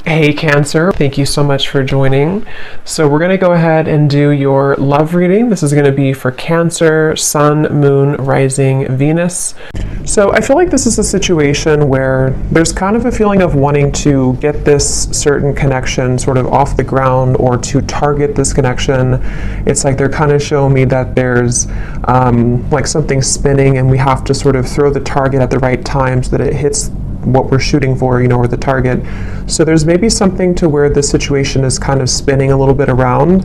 Hey Cancer, thank you so much for joining. So we're going to go ahead and do your love reading. This is going to be for Cancer, Sun, Moon, Rising, Venus. So I feel like this is a situation where there's kind of a feeling of wanting to get this certain connection sort of off the ground or to target this connection. It's like they're kind of showing me that there's like something spinning and we have to sort of throw the target at the right time so that it hits what we're shooting for, or the target. So there's maybe something to where the situation is kind of spinning a little bit around.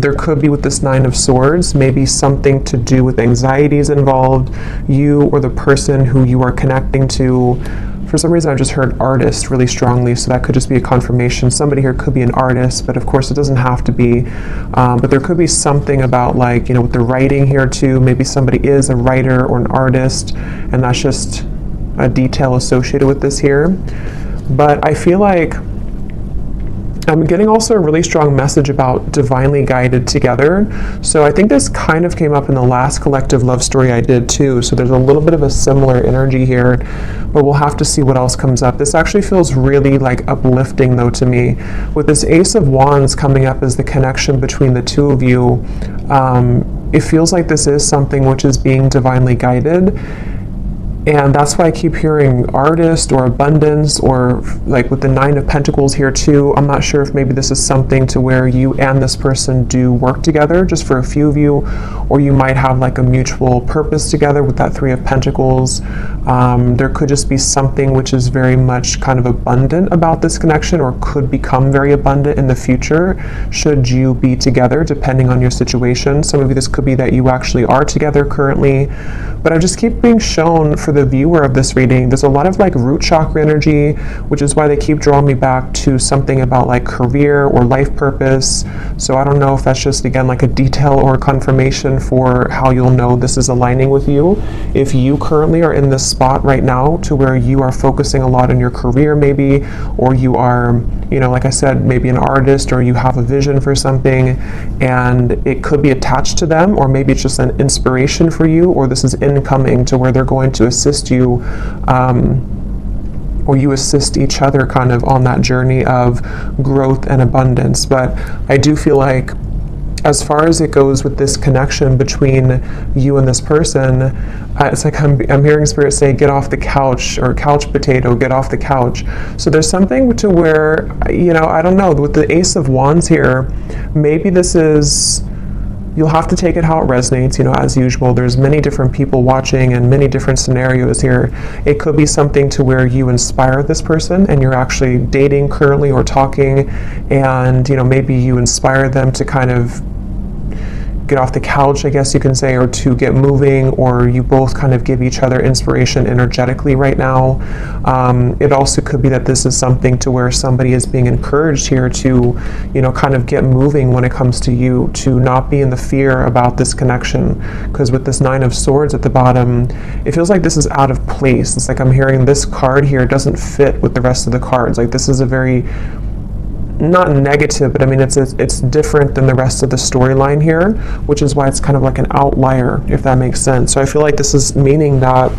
There could be, with this Nine of Swords, maybe something to do with anxieties involved, you or the person who you are connecting to. For some reason I just heard artist really strongly, so that could just be a confirmation. Somebody here could be an artist, but of course it doesn't have to be. But there could be something about, like, with the writing here too. Maybe somebody is a writer or an artist, and that's just a detail associated with this here. But I feel like I'm getting also a really strong message about divinely guided together. So I think this kind of came up in the last collective love story I did too. So there's a little bit of a similar energy here, but we'll have to see what else comes up. This actually feels really like uplifting though to me. With this Ace of Wands coming up as the connection between the two of you, it feels like this is something which is being divinely guided. And that's why I keep hearing artist or abundance, or like with the Nine of Pentacles here too. I'm not sure if maybe this is something to where you and this person do work together, just for a few of you, or you might have like a mutual purpose together with that Three of Pentacles. There could just be something which is very much kind of abundant about this connection, or could become very abundant in the future should you be together, depending on your situation. Some of you, this could be that you actually are together currently, but I just keep being shown, for the viewer of this reading, there's a lot of like root chakra energy, which is why they keep drawing me back to something about like career or life purpose. So I don't know if that's just, again, like a detail or a confirmation for how you'll know this is aligning with you. If you currently are in this spot right now to where you are focusing a lot on your career maybe, or you are, like I said, maybe an artist, or you have a vision for something and it could be attached to them, or maybe it's just an inspiration for you, or this is incoming to where they're going to assist you, or you assist each other kind of on that journey of growth and abundance. But I do feel like, as far as it goes with this connection between you and this person, it's like I'm hearing Spirit say, get off the couch, or couch potato, get off the couch. So there's something to where, I don't know, with the Ace of Wands here, maybe this is, you'll have to take it how it resonates, as usual. There's many different people watching and many different scenarios here. It could be something to where you inspire this person and you're actually dating currently or talking, and, maybe you inspire them to kind of get off the couch, I guess you can say, or to get moving, or you both kind of give each other inspiration energetically right now. It also could be that this is something to where somebody is being encouraged here to, kind of get moving when it comes to you, to not be in the fear about this connection. Because with this Nine of Swords at the bottom, it feels like this is out of place. It's like I'm hearing this card here doesn't fit with the rest of the cards. Like, this is a very, not negative, but I mean, it's different than the rest of the storyline here, which is why it's kind of like an outlier, if that makes sense. So I feel like this is meaning that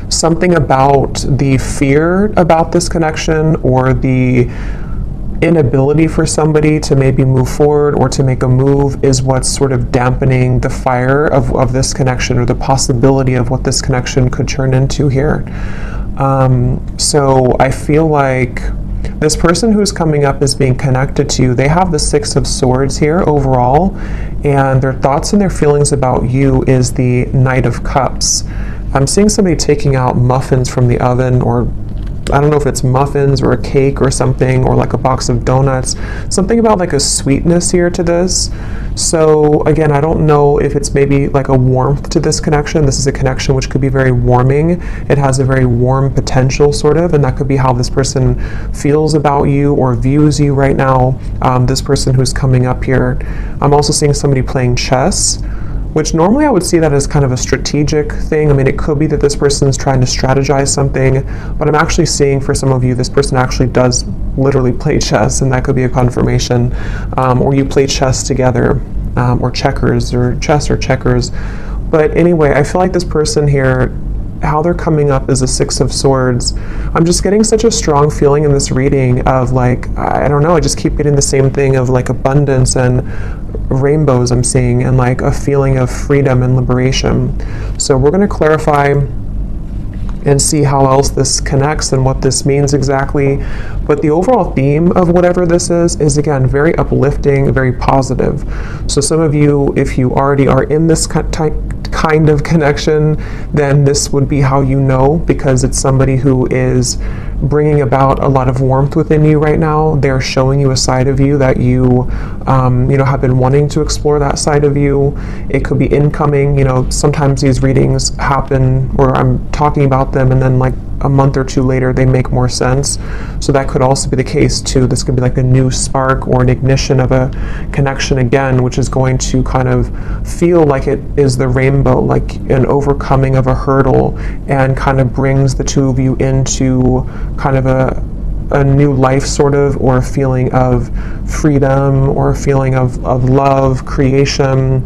something about the fear about this connection, or the inability for somebody to maybe move forward or to make a move, is what's sort of dampening the fire of this connection, or the possibility of what this connection could turn into here. So I feel like this person who's coming up as being connected to you, they have the Six of Swords here overall, and their thoughts and their feelings about you is the Knight of Cups. I'm seeing somebody taking out muffins from the oven, or I don't know if it's muffins or a cake or something, or like a box of donuts. Something about like a sweetness here to this. So again, I don't know if it's maybe like a warmth to this connection. This is a connection which could be very warming. It has a very warm potential sort of, and that could be how this person feels about you or views you right now, this person who's coming up here. I'm also seeing somebody playing chess, which normally I would see that as kind of a strategic thing. I mean, it could be that this person is trying to strategize something, but I'm actually seeing for some of you, this person actually does literally play chess, and that could be a confirmation. Or you play chess together, or checkers, or chess or checkers. But anyway, I feel like this person here how they're coming up is a Six of Swords. I'm just getting such a strong feeling in this reading of like, I don't know, I just keep getting the same thing of like abundance and rainbows I'm seeing, and like a feeling of freedom and liberation. So we're going to clarify and see how else this connects and what this means exactly. But the overall theme of whatever this is again, very uplifting, very positive. So some of you, if you already are in this kind of connection, then this would be how you know, because it's somebody who is bringing about a lot of warmth within you right now. They're showing you a side of you that you have been wanting to explore, that side of you. It could be incoming. Sometimes these readings happen where I'm talking about them and then like a month or two later they make more sense. So that could also be the case too. This could be like a new spark or an ignition of a connection again, which is going to kind of feel like it is the rainbow, like an overcoming of a hurdle, and kind of brings the two of you into kind of a new life sort of, or a feeling of freedom, or a feeling of love, creation,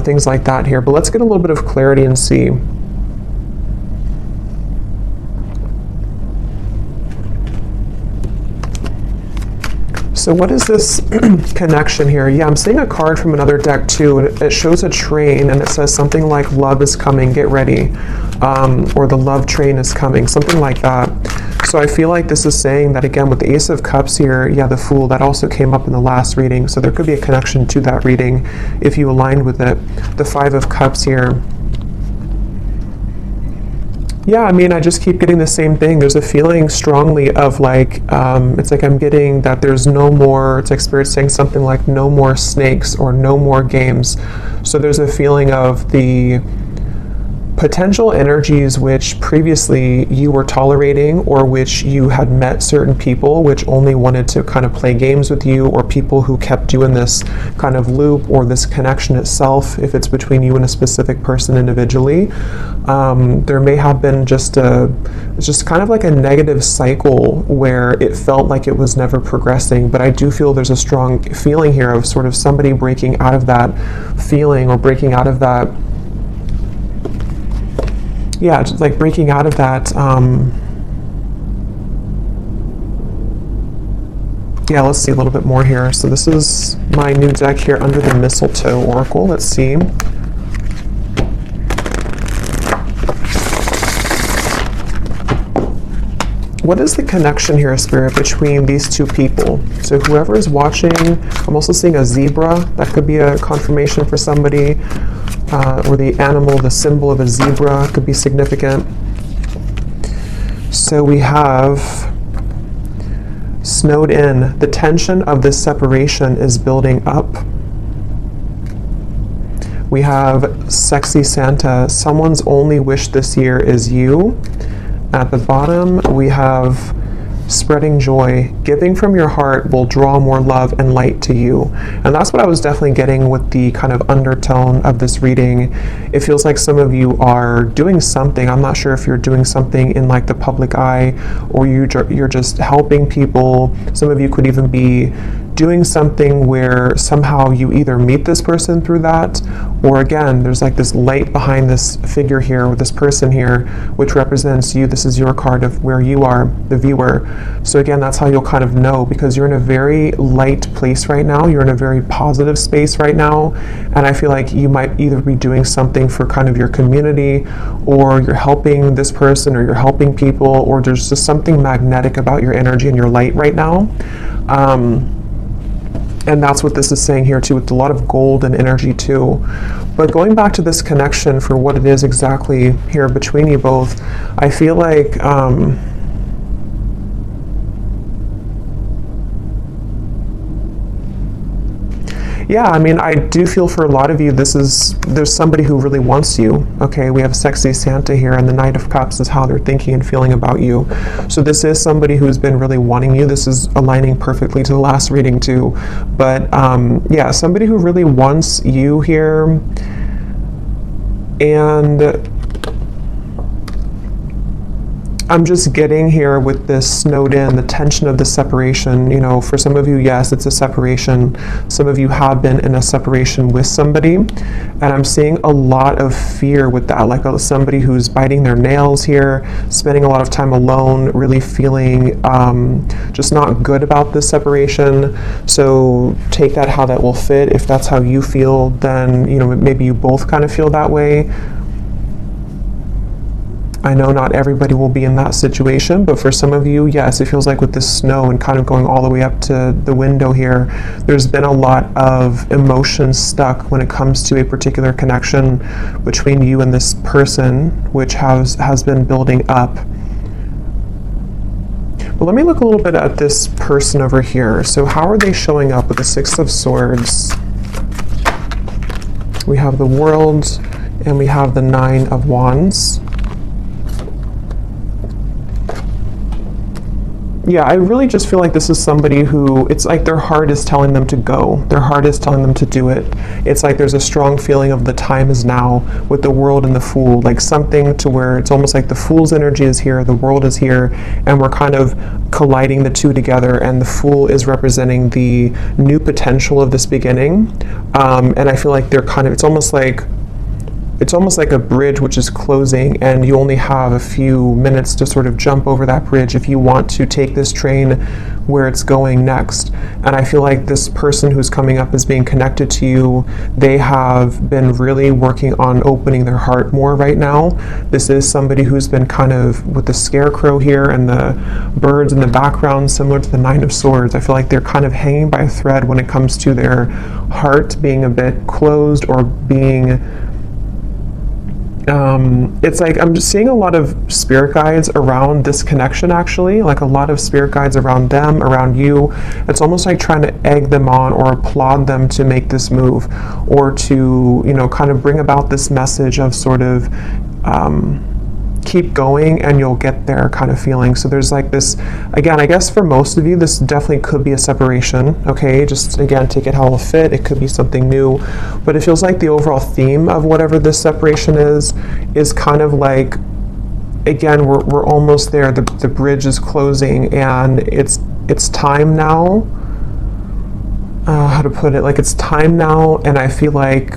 things like that here. But let's get a little bit of clarity and see. So what is this connection here? Yeah, I'm seeing a card from another deck too, and it shows a train, and it says something like love is coming, get ready, or the love train is coming, something like that. So I feel like this is saying that again with the Ace of Cups here, yeah, the Fool, that also came up in the last reading, so there could be a connection to that reading if you aligned with it. The Five of Cups here. Yeah, I mean, I just keep getting the same thing. There's a feeling strongly of like, it's like I'm getting that there's no more, it's like Spirit saying something like no more snakes or no more games. So there's a feeling of the potential energies which previously you were tolerating, or which you had met certain people which only wanted to kind of play games with you, or people who kept you in this kind of loop, or this connection itself, if it's between you and a specific person individually. There may have been just kind of like a negative cycle where it felt like it was never progressing, but I do feel there's a strong feeling here of sort of somebody breaking out of that feeling, or breaking out of that, yeah, just like breaking out of that. Yeah, let's see a little bit more here. So this is my new deck here, Under the Mistletoe Oracle. Let's see. What is the connection here, Spirit, between these two people? So whoever is watching, I'm also seeing a zebra. That could be a confirmation for somebody. Or the animal, the symbol of a zebra could be significant. So we have snowed in. The tension of this separation is building up. We have sexy Santa. Someone's only wish this year is you. At the bottom, we have spreading joy. Giving from your heart will draw more love and light to you. And that's what I was definitely getting with the kind of undertone of this reading. It feels like some of you are doing something. I'm not sure if you're doing something in like the public eye, or you're just helping people. Some of you could even be doing something where somehow you either meet this person through that, or again, there's like this light behind this figure here, or this person here, which represents you. This is your card of where you are, the viewer. So again, that's how you'll kind of know, because you're in a very light place right now. You're in a very positive space right now. And I feel like you might either be doing something for kind of your community, or you're helping this person, or you're helping people, or there's just something magnetic about your energy and your light right now. And that's what this is saying here too, with a lot of gold and energy too. But going back to this connection for what it is exactly here between you both, I feel like yeah, I mean, I do feel for a lot of you, there's somebody who really wants you. Okay, we have sexy Santa here, and the Knight of Cups is how they're thinking and feeling about you. So this is somebody who's been really wanting you. This is aligning perfectly to the last reading too. But yeah, somebody who really wants you here. And I'm just getting here with this snowed in, the tension of the separation. You know, for some of you, yes, it's a separation. Some of you have been in a separation with somebody. And I'm seeing a lot of fear with that, like somebody who's biting their nails here, spending a lot of time alone, really feeling just not good about this separation. So take that how that will fit. If that's how you feel, then, you know, maybe you both kind of feel that way. I know not everybody will be in that situation, but for some of you, yes, it feels like with this snow and kind of going all the way up to the window here, there's been a lot of emotion stuck when it comes to a particular connection between you and this person, which has been building up. But let me look a little bit at this person over here. So how are they showing up with the Six of Swords? We have the World and we have the Nine of Wands. Yeah, I really just feel like this is somebody who, it's like their heart is telling them to go. Their heart is telling them to do it. It's like there's a strong feeling of the time is now with the World and the Fool, like something to where it's almost like the Fool's energy is here, the World is here, and we're kind of colliding the two together, and the Fool is representing the new potential of this beginning. And I feel like they're kind of, it's almost like a bridge which is closing, and you only have a few minutes to sort of jump over that bridge if you want to take this train where it's going next. And I feel like this person who's coming up as being connected to you, they have been really working on opening their heart more right now. This is somebody who's been kind of with the scarecrow here and the birds in the background, similar to the Nine of Swords. I feel like they're kind of hanging by a thread when it comes to their heart being a bit closed or being it's like I'm just seeing a lot of spirit guides around this connection, actually, like a lot of spirit guides around them, around you. It's almost like trying to egg them on or applaud them to make this move, or to, you know, kind of bring about this message of sort of keep going and you'll get there kind of feeling. So there's like this, again, I guess for most of you, this definitely could be a separation, okay? Just again, take it how it'll fit. It could be something new, but it feels like the overall theme of whatever this separation is kind of like, again, we're almost there. The bridge is closing, and it's time now. How to put it? Like, it's time now, and I feel like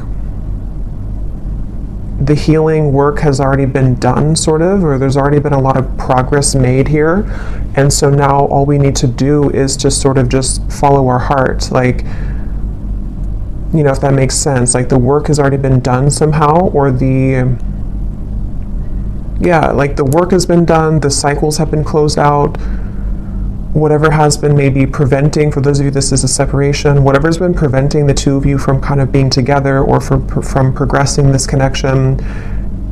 the healing work has already been done, sort of, or there's already been a lot of progress made here. And so now all we need to do is just sort of just follow our heart. Like, you know, if that makes sense, like the work has already been done somehow, or like the work has been done, the cycles have been closed out. Whatever has been maybe preventing, for those of you this is a separation, whatever's been preventing the two of you from kind of being together or from progressing this connection,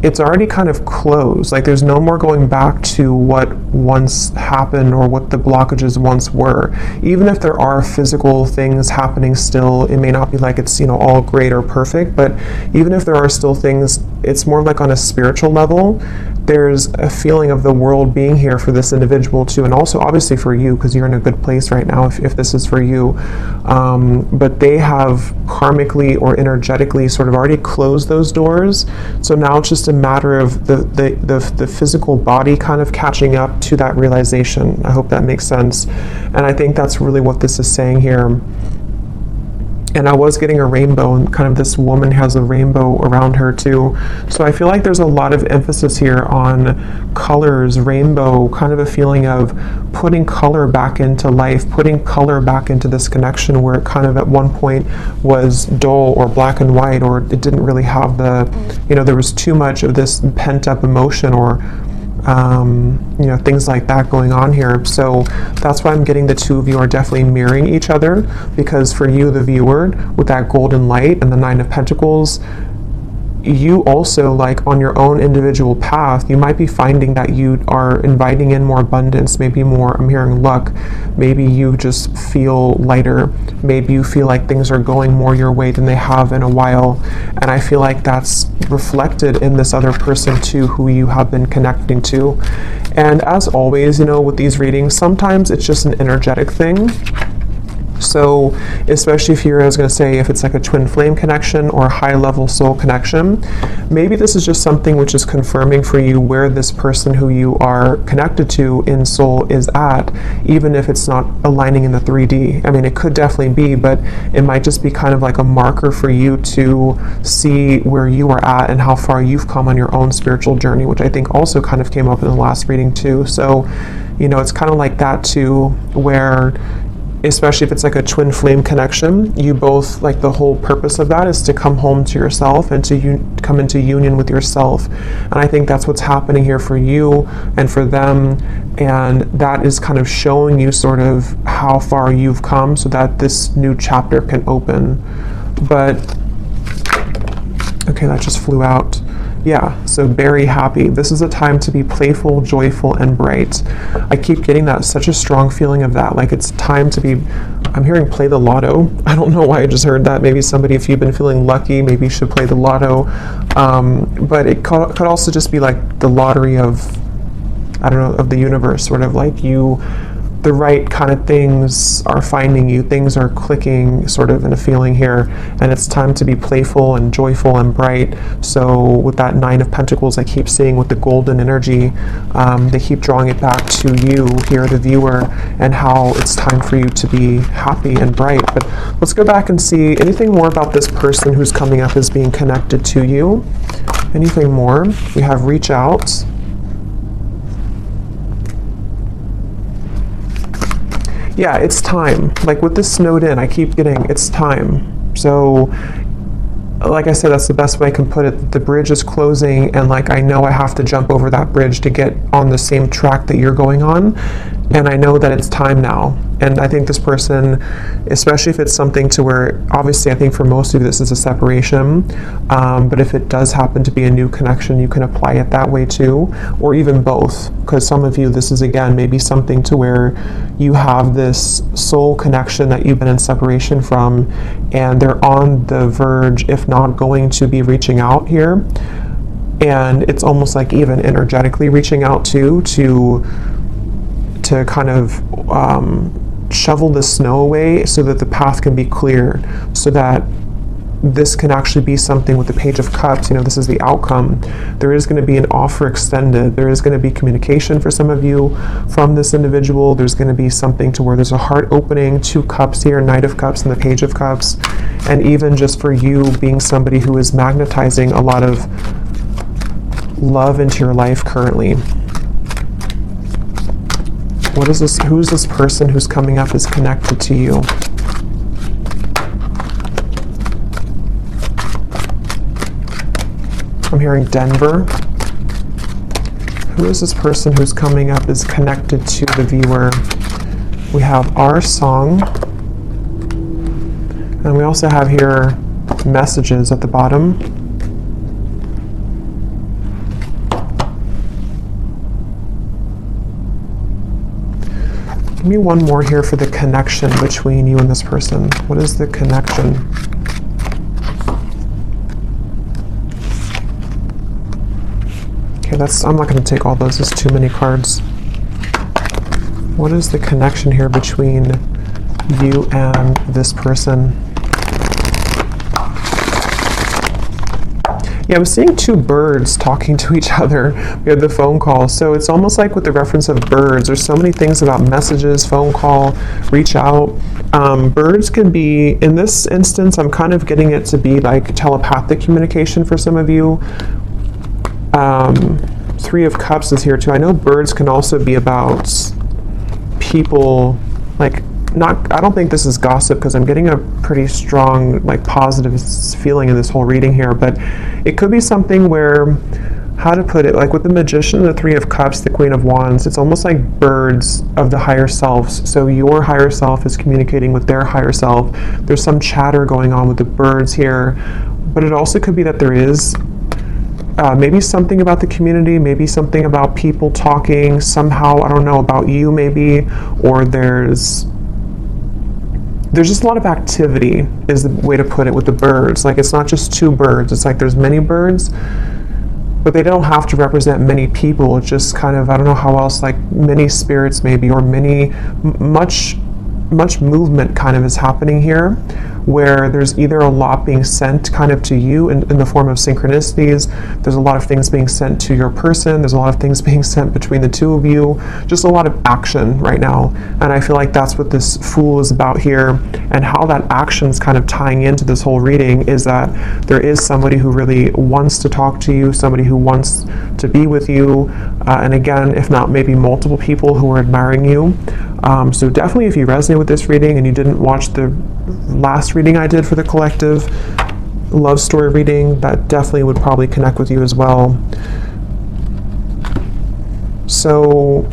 it's already kind of closed. Like there's no more going back to what once happened or what the blockages once were. Even if there are physical things happening still, it may not be like it's, you know, all great or perfect, but even if there are still things, it's more like on a spiritual level. There's a feeling of the world being here for this individual too, and also obviously for you, because you're in a good place right now if this is for you. But they have karmically or energetically sort of already closed those doors. So now it's just a matter of the physical body kind of catching up to that realization. I hope that makes sense. And I think that's really what this is saying here. And I was getting a rainbow, and kind of this woman has a rainbow around her too. So I feel like there's a lot of emphasis here on colors, rainbow, kind of a feeling of putting color back into life, putting color back into this connection where it kind of at one point was dull or black and white, or it didn't really have the, you know, there was too much of this pent up emotion or you know, things like that going on here. So that's why I'm getting the two of you are definitely mirroring each other, because for you, the viewer, with that golden light and the Nine of Pentacles, you also, like on your own individual path, you might be finding that you are inviting in more abundance, maybe more, I'm hearing luck, maybe you just feel lighter, maybe you feel like things are going more your way than they have in a while. And I feel like that's reflected in this other person too, who you have been connecting to. And as always, you know, with these readings, sometimes it's just an energetic thing. So especially if you're, I was going to say, if it's like a twin flame connection or a high level soul connection, maybe this is just something which is confirming for you where this person who you are connected to in soul is at, even if it's not aligning in the 3D. I mean, it could definitely be, but it might just be kind of like a marker for you to see where you are at and how far you've come on your own spiritual journey, which I think also kind of came up in the last reading too. So, you know, it's kind of like that too, where especially if it's like a twin flame connection, you both, like, the whole purpose of that is to come home to yourself and to come into union with yourself. And I think that's what's happening here for you and for them, and that is kind of showing you sort of how far you've come so that this new chapter can open. But okay, that just flew out. Yeah, so very happy. This is a time to be playful, joyful, and bright. I keep getting that, such a strong feeling of that. Like, it's time to be, I'm hearing play the lotto. I don't know why I just heard that. Maybe somebody, if you've been feeling lucky, maybe you should play the lotto. But it could also just be like the lottery of, I don't know, of the universe, sort of like the right kind of things are finding you, things are clicking sort of in a feeling here, and it's time to be playful and joyful and bright. So with that 9 of Pentacles, I keep seeing with the golden energy, they keep drawing it back to you here, the viewer, and how it's time for you to be happy and bright. But let's go back and see anything more about this person who's coming up as being connected to you. Anything more? We have reach out. Yeah, it's time. Like with this snowed in, I keep getting, it's time. So, like I said, that's the best way I can put it. The bridge is closing, and like I know I have to jump over that bridge to get on the same track that you're going on. And I know that it's time now. And I think this person, especially if it's something to where, obviously I think for most of you this is a separation, but if it does happen to be a new connection, you can apply it that way too, or even both. Because some of you, this is again maybe something to where you have this soul connection that you've been in separation from, and they're on the verge, if not going to be reaching out here. And it's almost like even energetically reaching out to kind of shovel the snow away so that the path can be clear, so that this can actually be something with the Page of Cups. You know, this is the outcome. There is going to be an offer extended. There is going to be communication for some of you from this individual. There's going to be something to where there's a heart opening, 2 cups here, Knight of Cups and the Page of Cups. And even just for you being somebody who is magnetizing a lot of love into your life currently. What is this? Who's this person who's coming up is connected to you? I'm hearing Denver. Who is this person who's coming up is connected to the viewer? We have our song. And we also have here messages at the bottom. Give me one more here for the connection between you and this person. What is the connection? Okay, I'm not going to take all those. There's too many cards. What is the connection here between you and this person? Yeah, I was seeing 2 birds talking to each other. We had the phone call. So it's almost like with the reference of birds, there's so many things about messages, phone call, reach out. Birds can be, in this instance, I'm kind of getting it to be like telepathic communication for some of you. 3 of Cups is here too. I know birds can also be about people, like, I don't think this is gossip because I'm getting a pretty strong, like, positive feeling in this whole reading here, but it could be something where, how to put it, like with the Magician, the 3 of Cups, the Queen of Wands, it's almost like birds of the higher selves. So your higher self is communicating with their higher self. There's some chatter going on with the birds here, but it also could be that there is maybe something about the community, maybe something about people talking somehow, I don't know, about you maybe, or there's just a lot of activity is the way to put it with the birds. Like, it's not just 2 birds, it's like there's many birds, but they don't have to represent many people. It's just kind of, I don't know how else, like many spirits maybe, or much much movement kind of is happening here, where there's either a lot being sent kind of to you in the form of synchronicities. There's a lot of things being sent to your person. There's a lot of things being sent between the two of you. Just a lot of action right now. And I feel like that's what this Fool is about here, and how that action's kind of tying into this whole reading is that there is somebody who really wants to talk to you, somebody who wants to be with you, and again, if not maybe multiple people who are admiring you. So definitely, if you resonate with this reading and you didn't watch the last reading I did for the collective love story reading, that definitely would probably connect with you as well. So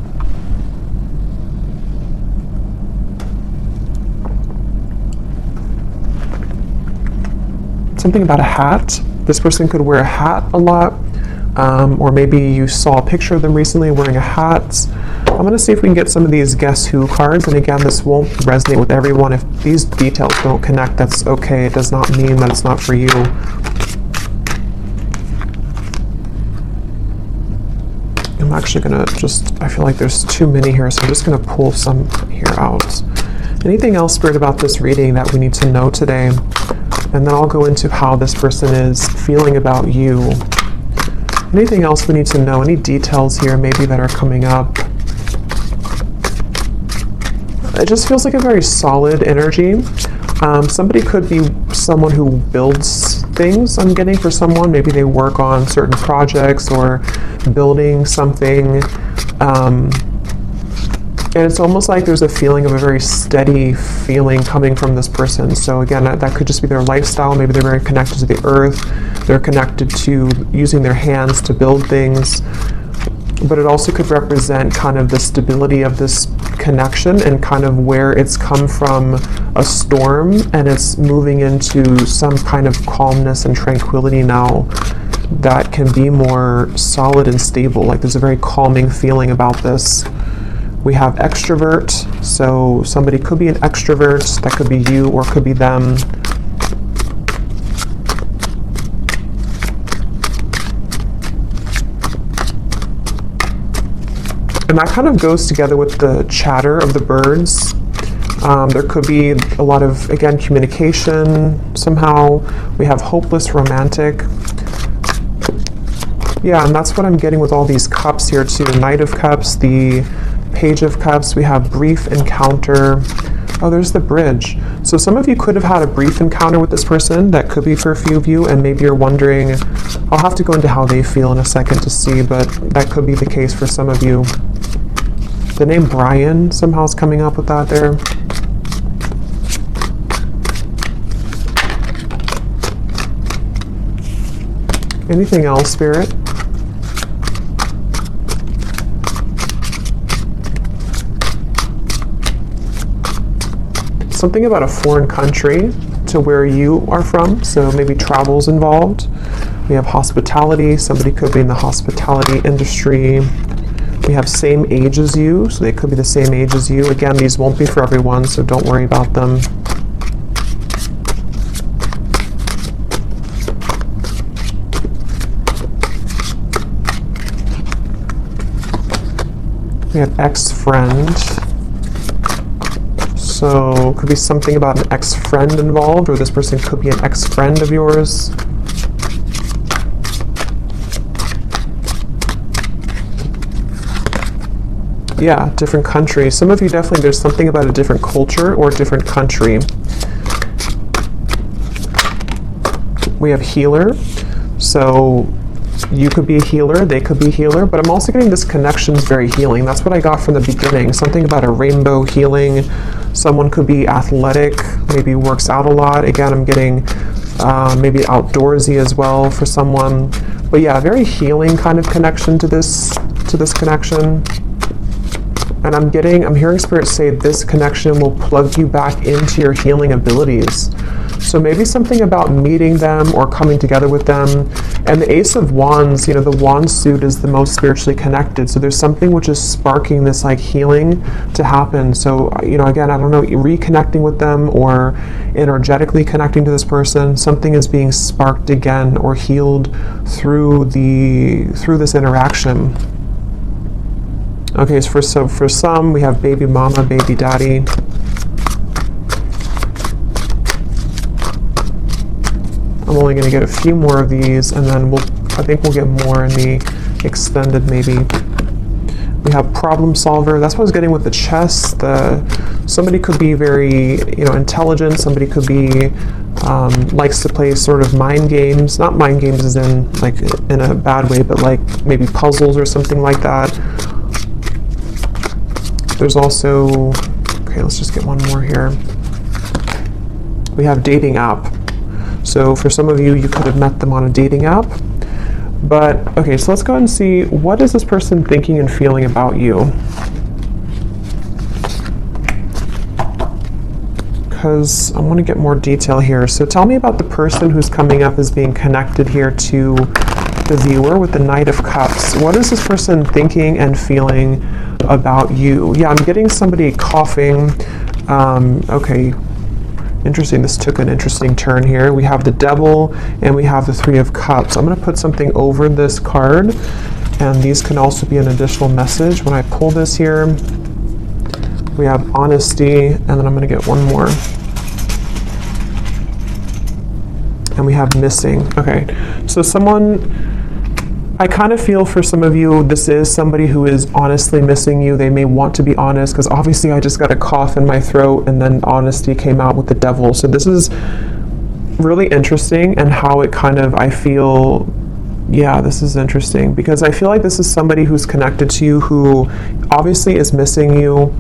something about a hat. This person could wear a hat a lot, or maybe you saw a picture of them recently wearing a hat. I'm going to see if we can get some of these Guess Who cards, and again, this won't resonate with everyone. If these details don't connect, that's okay. It does not mean that it's not for you. I'm actually going to I feel like there's too many here, so I'm just going to pull some here out. Anything else, Spirit, about this reading that we need to know today? And then I'll go into how this person is feeling about you. Anything else we need to know? Any details here maybe that are coming up? It just feels like a very solid energy. Somebody could be someone who builds things, I'm getting, for someone. Maybe they work on certain projects or building something. And it's almost like there's a feeling of a very steady feeling coming from this person. So again, that could just be their lifestyle. Maybe they're very connected to the earth. They're connected to using their hands to build things. But it also could represent kind of the stability of this connection and kind of where it's come from a storm and it's moving into some kind of calmness and tranquility now that can be more solid and stable. Like there's a very calming feeling about this. We have extrovert, so somebody could be an extrovert. That could be you or could be them. And that kind of goes together with the chatter of the birds. There could be a lot of, again, communication somehow. We have hopeless, romantic. Yeah, and that's what I'm getting with all these cups here too. Knight of Cups, the Page of Cups. We have brief encounter. Oh, there's the bridge. So some of you could have had a brief encounter with this person. That could be for a few of you, and maybe you're wondering, I'll have to go into how they feel in a second to see, but that could be the case for some of you. The name Brian somehow is coming up with that there. Anything else, Spirit? Something about a foreign country to where you are from, so maybe travel's involved. We have hospitality. Somebody could be in the hospitality industry. We have same age as you, so they could be the same age as you. Again, these won't be for everyone, so don't worry about them. We have ex-friend. So could be something about an ex-friend involved, or this person could be an ex-friend of yours. Yeah, different country. Some of you definitely, there's something about a different culture or a different country. We have healer. So you could be a healer, they could be a healer, but I'm also getting this connection is very healing. That's what I got from the beginning. Something about a rainbow healing. Someone could be athletic, maybe works out a lot. Again, I'm getting maybe outdoorsy as well for someone. But yeah, very healing kind of connection to this connection. And I'm hearing Spirit say this connection will plug you back into your healing abilities. So maybe something about meeting them or coming together with them. And the Ace of Wands, the wand suit is the most spiritually connected. So there's something which is sparking this like healing to happen. So, again, I don't know, reconnecting with them or energetically connecting to this person. Something is being sparked again or healed through this interaction. Okay, so for some, we have baby mama, baby daddy. going to get a few more of these, and then I think we'll get more in the extended maybe. We have problem solver. That's what I was getting with the chess. Somebody could be very, intelligent. Somebody could be likes to play sort of mind games. Not mind games as in like in a bad way, but like maybe puzzles or something like that. There's also, okay, let's just get one more here. We have dating app. So for some of you, you could have met them on a dating app. But, okay, so let's go ahead and see, what is this person thinking and feeling about you? Because I want to get more detail here. So tell me about the person who's coming up as being connected here to the viewer with the Knight of Cups. What is this person thinking and feeling about you? Yeah, I'm getting somebody coughing. Okay. Interesting, this took an interesting turn here. We have the Devil and we have the Three of Cups. I'm going to put something over this card, and these can also be an additional message. When I pull this here, we have honesty, and then I'm going to get one more. And we have missing. Okay, so I kind of feel for some of you, this is somebody who is honestly missing you. They may want to be honest, because obviously I just got a cough in my throat and then honesty came out with the Devil. So this is really interesting, and how it kind of, I feel, yeah, this is interesting, because I feel like this is somebody who's connected to you who obviously is missing you.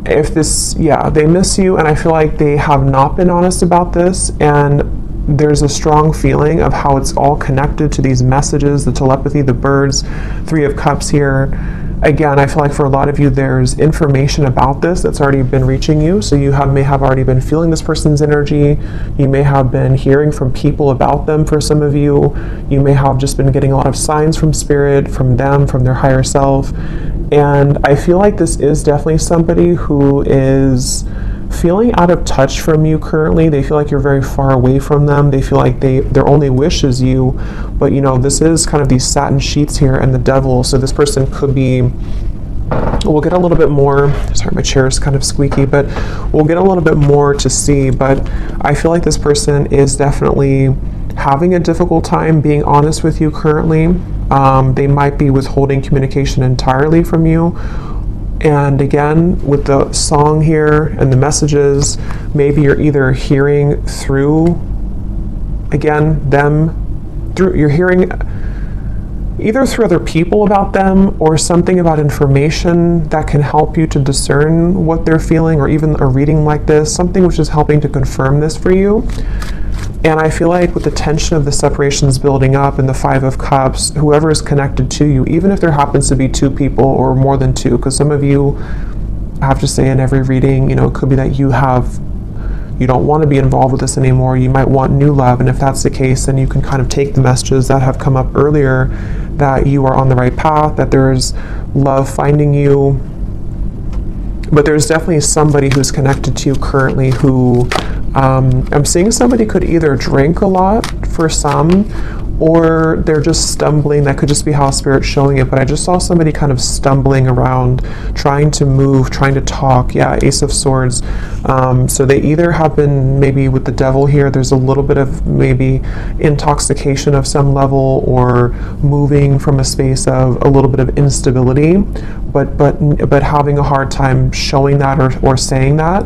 They miss you, and I feel like they have not been honest about this, and there's a strong feeling of how it's all connected to these messages, the telepathy, the birds, Three of Cups here. Again, I feel like for a lot of you, there's information about this that's already been reaching you. So you may have already been feeling this person's energy. You may have been hearing from people about them for some of you. You may have just been getting a lot of signs from spirit, from them, from their higher self. And I feel like this is definitely somebody who is feeling out of touch from you currently. They feel like you're very far away from them. They feel like their only wish is you. But this is kind of these satin sheets here and the Devil. So this person could be, we'll get a little bit more, sorry, my chair is kind of squeaky, but we'll get a little bit more to see. But I feel like this person is definitely having a difficult time being honest with you currently. They might be withholding communication entirely from you. And again, with the song here and the messages, maybe you're either hearing through, again, you're hearing either through other people about them, or something about information that can help you to discern what they're feeling, or even a reading like this, something which is helping to confirm this for you. And I feel like with the tension of the separations building up and the Five of Cups, whoever is connected to you, even if there happens to be two people or more than two, because some of you, I have to say in every reading, it could be that you don't want to be involved with this anymore. You might want new love. And if that's the case, then you can kind of take the messages that have come up earlier, that you are on the right path, that there's love finding you. But there's definitely somebody who's connected to you currently who, I'm seeing somebody could either drink a lot for some, or they're just stumbling. That could just be how Spirit's showing it. But I just saw somebody kind of stumbling around, trying to move, trying to talk. Yeah, Ace of Swords. So they either have been, maybe with the Devil here, there's a little bit of maybe intoxication of some level, or moving from a space of a little bit of instability, but having a hard time showing that or saying that.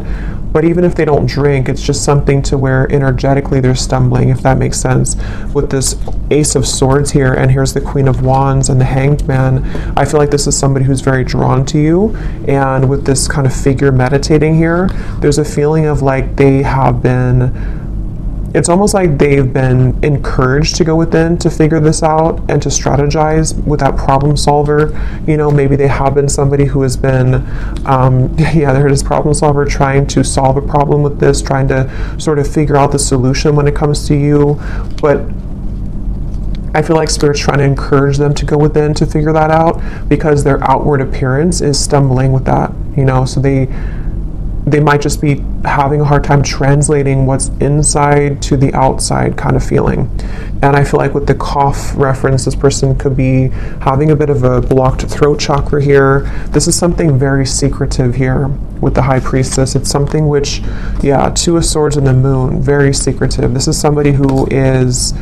But even if they don't drink, it's just something to where energetically they're stumbling, if that makes sense. With this Ace of Swords here, and here's the Queen of Wands and the Hanged Man, I feel like this is somebody who's very drawn to you. And with this kind of figure meditating here, there's a feeling of like they have been, it's almost like they've been encouraged to go within to figure this out and to strategize with that problem solver. Maybe they have been somebody who has been, there it is, problem solver, trying to solve a problem with this, trying to sort of figure out the solution when it comes to you. But I feel like Spirit's trying to encourage them to go within to figure that out, because their outward appearance is stumbling with that, so they might just be having a hard time translating what's inside to the outside kind of feeling. And I feel like with the cough reference, this person could be having a bit of a blocked throat chakra here. This is something very secretive here with the High Priestess. It's something which, yeah, Two of Swords and the Moon, very secretive. This is somebody who is,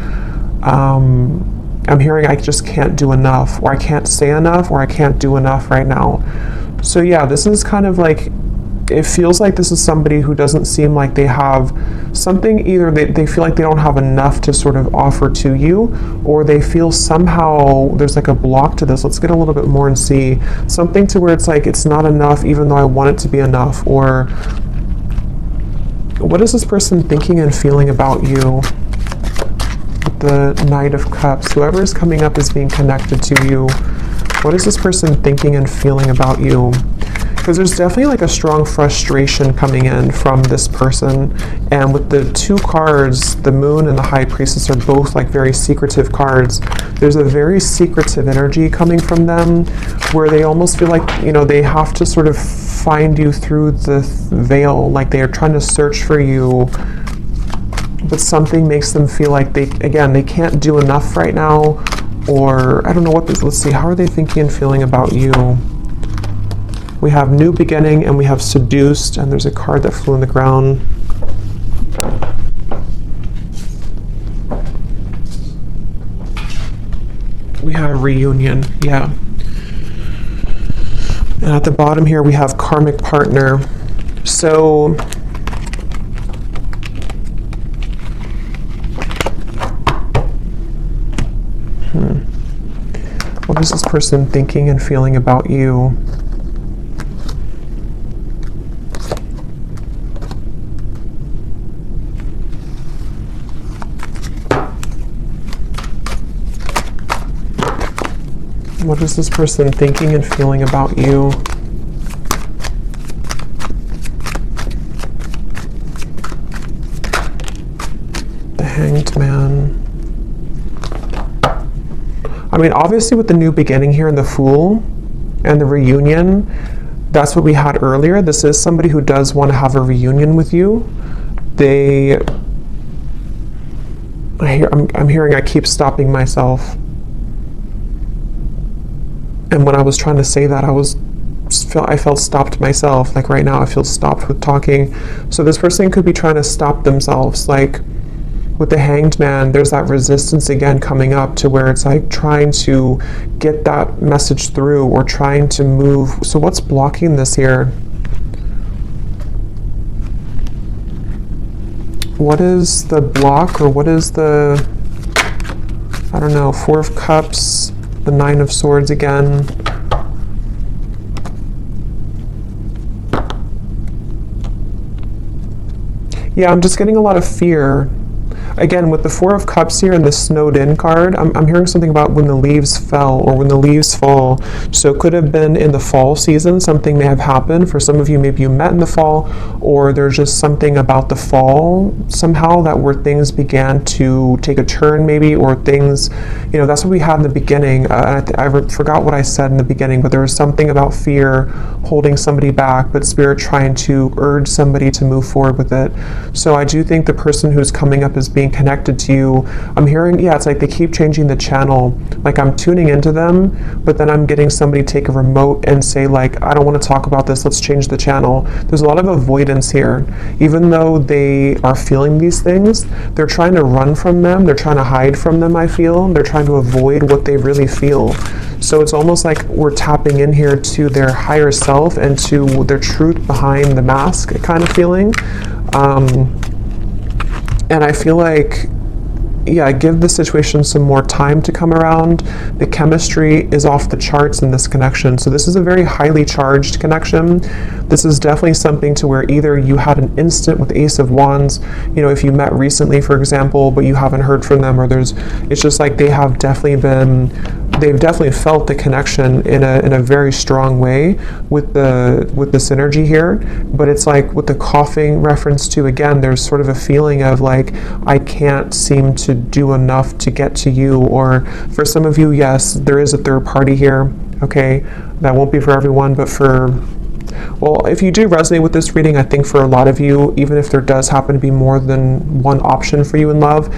I'm hearing I just can't do enough, or I can't say enough, or I can't do enough right now. So yeah, this is kind of like, it feels like this is somebody who doesn't seem like they have something, either they feel like they don't have enough to sort of offer to you, or they feel somehow there's like a block to this. Let's get a little bit more and see. Something to where it's like, it's not enough even though I want it to be enough. Or what is this person thinking and feeling about you? The Knight of Cups. Whoever is coming up is being connected to you. What is this person thinking and feeling about you? Because there's definitely like a strong frustration coming in from this person. And with the two cards, the Moon and the High Priestess are both like very secretive cards. There's a very secretive energy coming from them where they almost feel like, you know, they have to sort of find you through the veil, like they are trying to search for you, but something makes them feel like they can't do enough right now, or I don't know what this, let's see, how are they thinking and feeling about you? We have New Beginning and we have Seduced, and there's a card that flew on the ground. We have Reunion, yeah. And at the bottom here we have Karmic Partner. So what is this person thinking and feeling about you? What is this person thinking and feeling about you? The Hanged Man. I mean, obviously with the New Beginning here and the Fool and the Reunion, that's what we had earlier. This is somebody who does want to have a reunion with you. I'm hearing I keep stopping myself. And when I was trying to say that, I felt stopped myself. Like right now, I feel stopped with talking. So this person could be trying to stop themselves. Like with the Hanged Man, there's that resistance again coming up to where it's like trying to get that message through or trying to move. So what's blocking this here? What is the block, or what is the, I don't know, Four of Cups, the Nine of Swords again. Yeah, I'm just getting a lot of fear. Again, with the Four of Cups here and the Snowed In card, I'm hearing something about when the leaves fell or when the leaves fall. So it could have been in the fall season, something may have happened. For some of you, maybe you met in the fall, or there's just something about the fall somehow that where things began to take a turn maybe, or things, you know, that's what we had in the beginning. I forgot what I said in the beginning, but there was something about fear holding somebody back, but Spirit trying to urge somebody to move forward with it. So I do think the person who's coming up is being connected to you. I'm hearing, yeah, it's like they keep changing the channel. Like I'm tuning into them, but then I'm getting somebody take a remote and say like, I don't want to talk about this, let's change the channel. There's a lot of avoidance here. Even though they are feeling these things, they're trying to run from them, they're trying to hide from them, I feel. They're trying to avoid what they really feel. So it's almost like we're tapping in here to their higher self and to their truth behind the mask kind of feeling. And I feel like, yeah, give the situation some more time to come around. The chemistry is off the charts in this connection. So this is a very highly charged connection. This is definitely something to where either you had an instant with Ace of Wands, you know, if you met recently, for example, but you haven't heard from them, or it's just like they've definitely felt the connection in a very strong way with the synergy here. But it's like with the coughing reference to, again, there's sort of a feeling of like, I can't seem to do enough to get to you. Or for some of you, yes, there is a third party here. Okay, that won't be for everyone, but for Well, if you do resonate with this reading, I think for a lot of you, even if there does happen to be more than one option for you in love,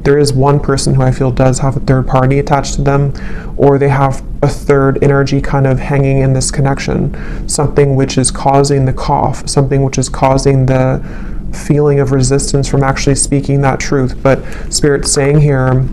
there is one person who I feel does have a third party attached to them, or they have a third energy kind of hanging in this connection, something which is causing the cough, something which is causing the feeling of resistance from actually speaking that truth. But Spirit's saying here,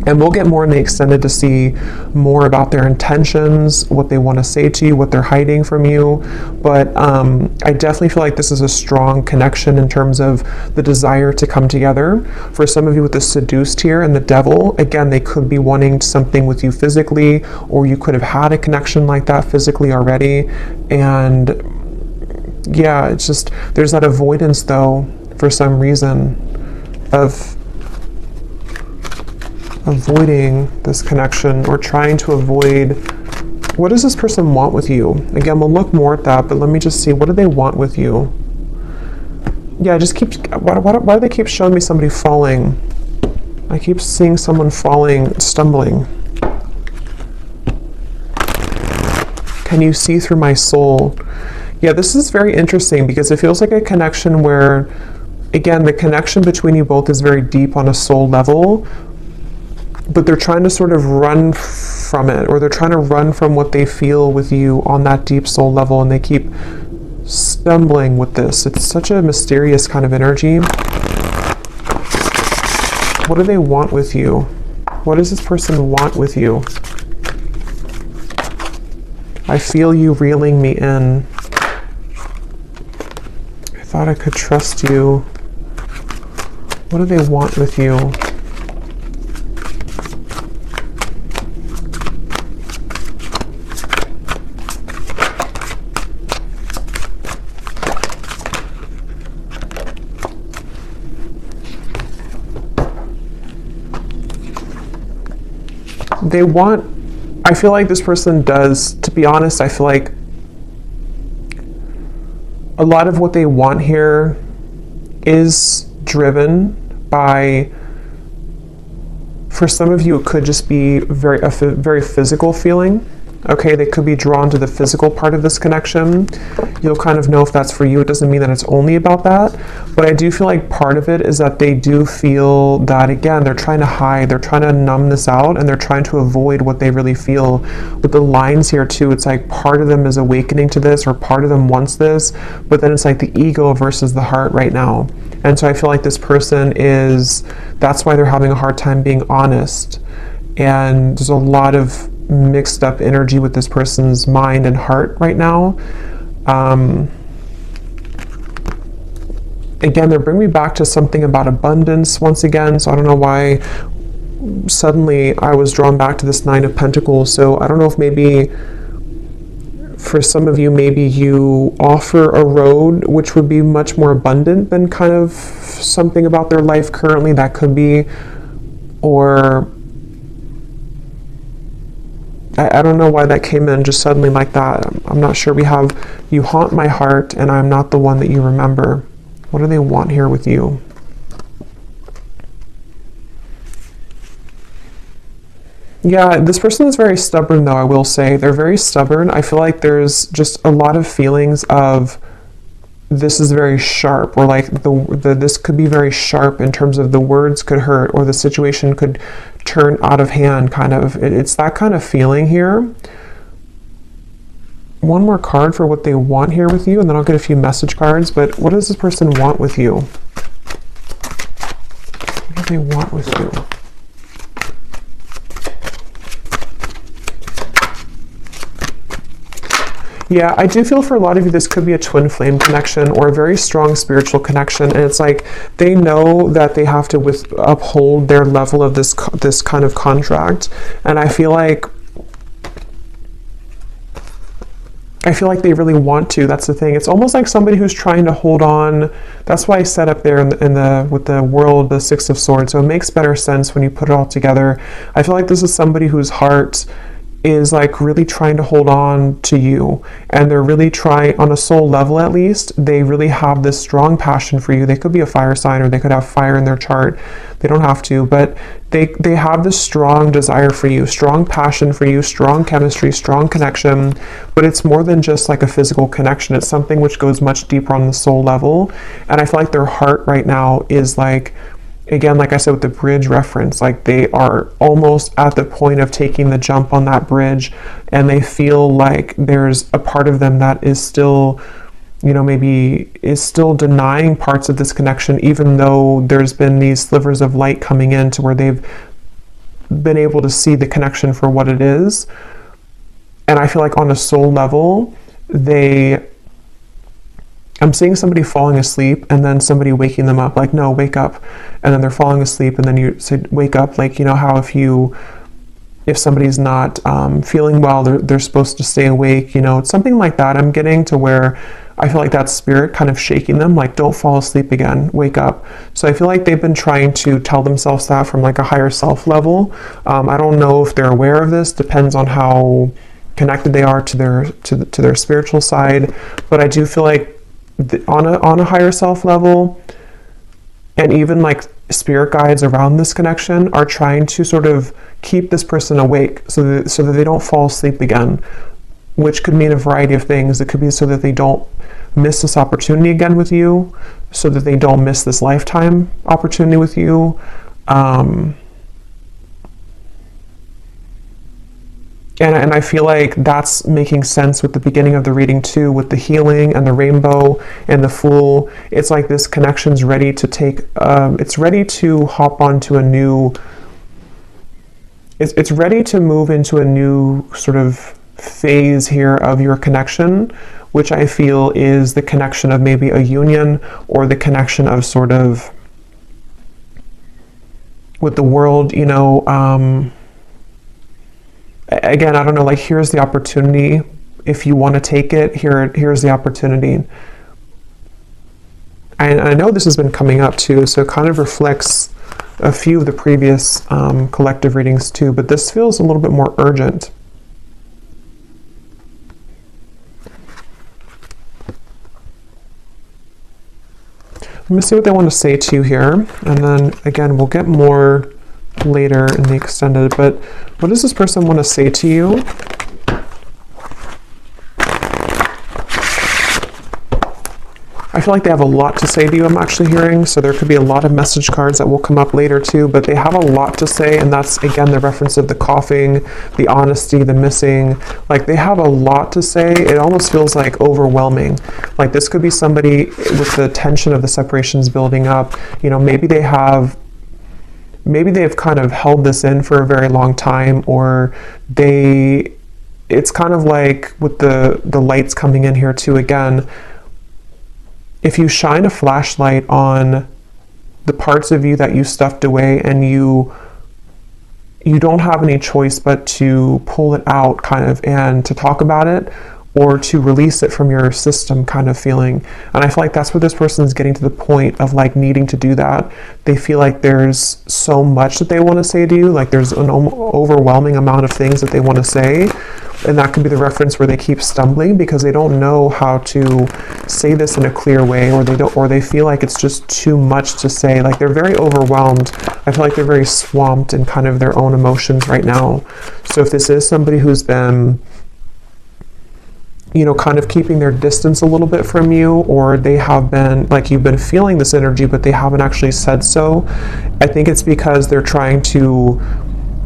and we'll get more in the extended to see more about their intentions, what they want to say to you, what they're hiding from you. But I definitely feel like this is a strong connection in terms of the desire to come together. For some of you with the seduced here and the devil, again, they could be wanting something with you physically, or you could have had a connection like that physically already. And yeah, it's just, there's that avoidance though, for some reason, of avoiding this connection, or trying to avoid. What does this person want with you? Again, we'll look more at that, but let me just see, what do they want with you? Yeah, just keep, why do they keep showing me somebody falling? I keep seeing someone falling, stumbling. Can you see through my soul? Yeah, this is very interesting because it feels like a connection where, again, the connection between you both is very deep on a soul level, but they're trying to sort of run from it, or they're trying to run from what they feel with you on that deep soul level, and they keep stumbling with this. It's such a mysterious kind of energy. What do they want with you? What does this person want with you? I feel you reeling me in. I thought I could trust you. What do they want with you? They want, I feel like this person does, to be honest, I feel like a lot of what they want here is driven by, for some of you, it could just be a very physical feeling. Okay, they could be drawn to the physical part of this connection. You'll kind of know if that's for you. It doesn't mean that it's only about that, but I do feel like part of it is that they do feel that, again, they're trying to hide, they're trying to numb this out, and they're trying to avoid what they really feel. With the lines here too, it's like part of them is awakening to this, or part of them wants this, but then it's like the ego versus the heart right now. And so I feel like this person is, that's why they're having a hard time being honest. And there's a lot of mixed up energy with this person's mind and heart right now. Again, they're bringing me back to something about abundance once again, so I don't know why suddenly I was drawn back to this Nine of Pentacles. So I don't know if maybe for some of you, maybe you offer a road which would be much more abundant than kind of something about their life currently. That could be, or I don't know why that came in just suddenly like that. I'm not sure. We have, you haunt my heart and I'm not the one that you remember. What do they want here with you? Yeah, this person is very stubborn though, I will say. They're very stubborn. I feel like there's just a lot of feelings of, this is very sharp, or like this could be very sharp in terms of the words could hurt, or the situation could turn out of hand, kind of. It's that kind of feeling here. One more card for what they want here with you, and then I'll get a few message cards. But what does this person want with you? What do they want with you? Yeah, I do feel for a lot of you this could be a twin flame connection, or a very strong spiritual connection, and it's like they know that they have to uphold their level of this kind of contract, and I feel like they really want to. That's the thing. It's almost like somebody who's trying to hold on. That's why I set up there with the world, the Six of Swords. So it makes better sense when you put it all together. I feel like this is somebody whose heart is like really trying to hold on to you, and they're really trying, on a soul level at least, they really have this strong passion for you. They could be a fire sign, or they could have fire in their chart. They don't have to, but they have this strong desire for you, strong passion for you, strong chemistry, strong connection. But it's more than just like a physical connection. It's something which goes much deeper on the soul level. And I feel like their heart right now is like, again, like I said with the bridge reference, like they are almost at the point of taking the jump on that bridge, and they feel like there's a part of them that is still, you know, maybe is still denying parts of this connection, even though there's been these slivers of light coming in to where they've been able to see the connection for what it is. And I feel like on a soul level, I'm seeing somebody falling asleep and then somebody waking them up, like, no, wake up. And then they're falling asleep, and then you say, wake up. Like, you know how if somebody's not feeling well, they're supposed to stay awake, you know, it's something like that. I'm getting to where I feel like that spirit kind of shaking them, like, don't fall asleep again, wake up. So I feel like they've been trying to tell themselves that from like a higher self level. I don't know if they're aware of this, depends on how connected they are to their spiritual side. But I do feel like on a higher self level, and even like spirit guides around this connection are trying to sort of keep this person awake so that they don't fall asleep again, which could mean a variety of things. It could be so that they don't miss this opportunity again with you, so that they don't miss this lifetime opportunity with you. And I feel like that's making sense with the beginning of the reading too, with the healing and the rainbow and the Fool. It's like this connection's ready to take, it's ready to hop onto a new, it's ready to move into a new sort of phase here of your connection, which I feel is the connection of maybe a union, or the connection of sort of with the world, you know. Again, I don't know, like, here's the opportunity. If you want to take it, here's the opportunity. And I know this has been coming up too, so it kind of reflects a few of the previous collective readings too, but this feels a little bit more urgent. Let me see what they want to say to you here, and then again, we'll get more later in the extended. But what does this person want to say to you? I feel like they have a lot to say to you, I'm actually hearing. So there could be a lot of message cards that will come up later too, but they have a lot to say. And that's, again, the reference of the coughing, the honesty, the missing. Like, they have a lot to say. It almost feels like overwhelming. Like, this could be somebody with the tension of the separations building up. You know, maybe they've kind of held this in for a very long time, or it's kind of like with the lights coming in here too, again, if you shine a flashlight on the parts of you that you stuffed away, and you don't have any choice but to pull it out kind of, and to talk about it, or to release it from your system kind of feeling. And I feel like that's where this person is getting to the point of like needing to do that. They feel like there's so much that they want to say to you, like there's an overwhelming amount of things that they want to say. And that could be the reference where they keep stumbling because they don't know how to say this in a clear way, or they feel like it's just too much to say. Like, they're very overwhelmed. I feel like they're very swamped in kind of their own emotions right now. So if this is somebody who's been, you know, kind of keeping their distance a little bit from you, or they have been, like, you've been feeling this energy, but they haven't actually said so, I think it's because they're trying to,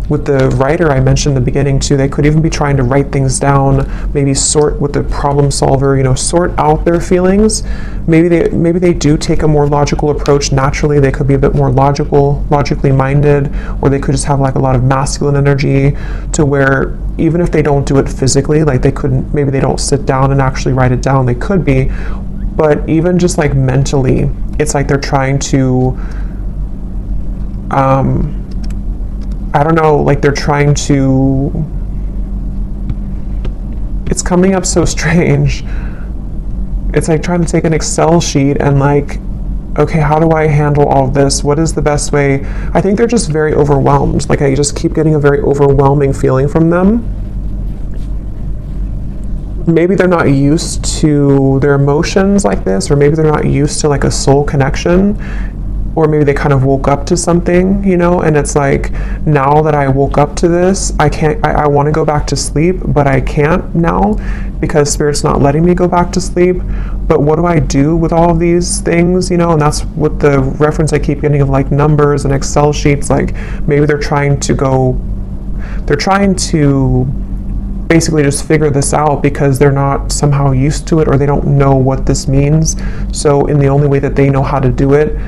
with the writer I mentioned in the beginning too, they could even be trying to write things down, maybe sort with the problem solver, you know, sort out their feelings. Maybe they do take a more logical approach naturally. They could be a bit more logically minded, or they could just have like a lot of masculine energy to where even if they don't do it physically, like maybe they don't sit down and actually write it down. They could be, but even just like mentally, it's like they're trying to, I don't know, like they're trying to, it's coming up so strange. It's like trying to take an Excel sheet and like, okay, how do I handle all of this? What is the best way? I think they're just very overwhelmed. Like, I just keep getting a very overwhelming feeling from them. maybe they're not used to their emotions like this, or maybe they're not used to like a soul connection, or maybe they kind of woke up to something, you know, and it's like, now that I woke up to this, I want to go back to sleep, but I can't now because Spirit's not letting me go back to sleep. But what do I do with all of these things, you know? And that's what the reference I keep getting of like numbers and Excel sheets. Like maybe they're trying to basically just figure this out because they're not somehow used to it, or they don't know what this means. So in the only way that they know how to do it,